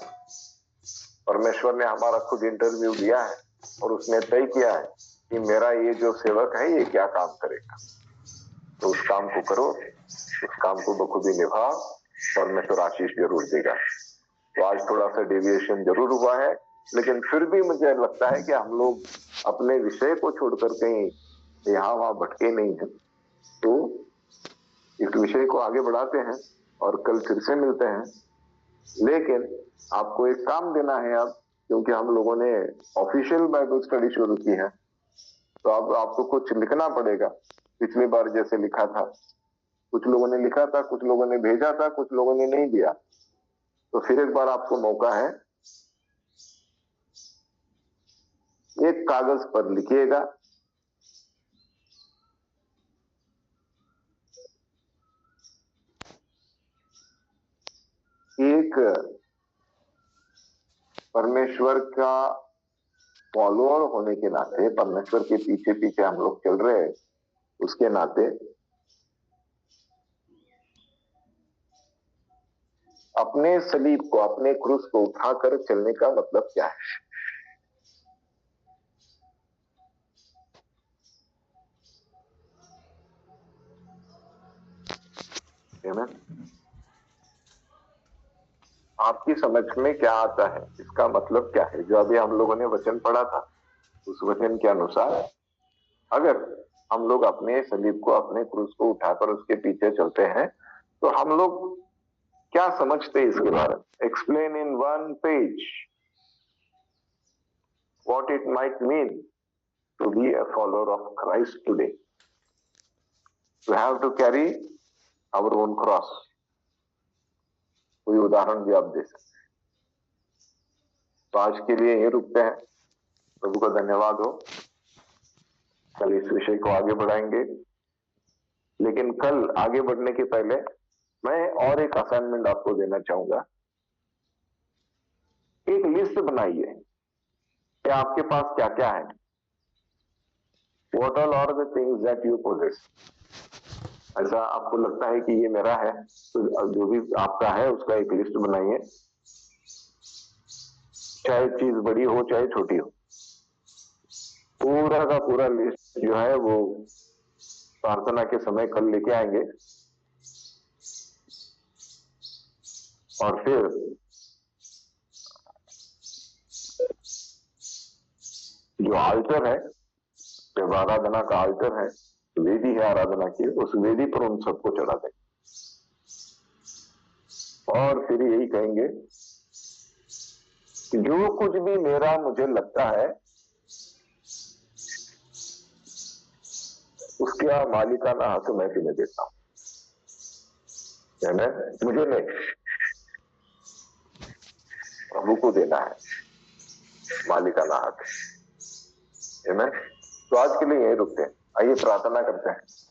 परमेश्वर ने हमारा खुद इंटरव्यू लिया है और उसने तय किया है कि मेरा ये जो सेवक है ये क्या काम करेगा, तो उस काम को करो, उस काम को बखूबी निभाओ, परमेश्वर आशीष जरूर देगा। तो आज थोड़ा सा डेविएशन जरूर हुआ है, लेकिन फिर भी मुझे लगता है कि हम लोग अपने विषय को छोड़कर कहीं यहाँ वहां भटके नहीं है। तो इस विषय को आगे बढ़ाते हैं और कल फिर से मिलते हैं। लेकिन आपको एक काम देना है अब, क्योंकि हम लोगों ने ऑफिशियल बाइबल स्टडी शुरू की है, तो अब आपको कुछ लिखना पड़ेगा। पिछली बार जैसे लिखा था, कुछ लोगों ने लिखा था, कुछ लोगों ने भेजा था, कुछ लोगों ने नहीं दिया। तो फिर एक बार आपको मौका है, एक कागज पर लिखिएगा, एक परमेश्वर का फॉलोअर होने के नाते, परमेश्वर के पीछे पीछे हम लोग चल रहे हैं, उसके नाते अपने सलीब को, अपने क्रूस को उठाकर चलने का मतलब क्या है? Amen? आपकी समझ में क्या आता है? इसका मतलब क्या है? जो अभी हम लोगों ने वचन पढ़ा था, उस वचन के अनुसार अगर हम लोग अपने सलीब को, अपने क्रूस को उठाकर उसके पीछे चलते हैं, तो हम लोग क्या समझते हैं इसके बारे में? Explain in one page what it might mean to be a follower of Christ today, to have to carry our own cross. कोई उदाहरण भी आप दे सकते हैं? तो आज के लिए यही रुकते हैं। प्रभु का धन्यवाद हो। कल इस विषय को आगे बढ़ाएंगे, लेकिन कल आगे बढ़ने के पहले मैं और एक असाइनमेंट आपको देना चाहूंगा। एक लिस्ट बनाइए कि आपके पास क्या क्या है। What all are the things that you possess? ऐसा आपको लगता है कि ये मेरा है, तो जो भी आपका है उसका एक लिस्ट बनाइए, चाहे चीज बड़ी हो चाहे छोटी हो। पूरा का पूरा लिस्ट जो है वो प्रार्थना के समय कल लेके आएंगे, और फिर जो आल्टर है, जब आराधना का आल्टर है, वेदी है आराधना की, उस वेदी पर उन सबको चढ़ा दें। और फिर यही कहेंगे कि जो कुछ भी मेरा मुझे लगता है उसका मालिकाना हक मैं तुम्हें देता हूं, है ना? मुझे नहीं, प्रभु को देना है मालिकाना हक, है ना? तो आज के लिए यही रुकते हैं। आइए प्रार्थना करते हैं।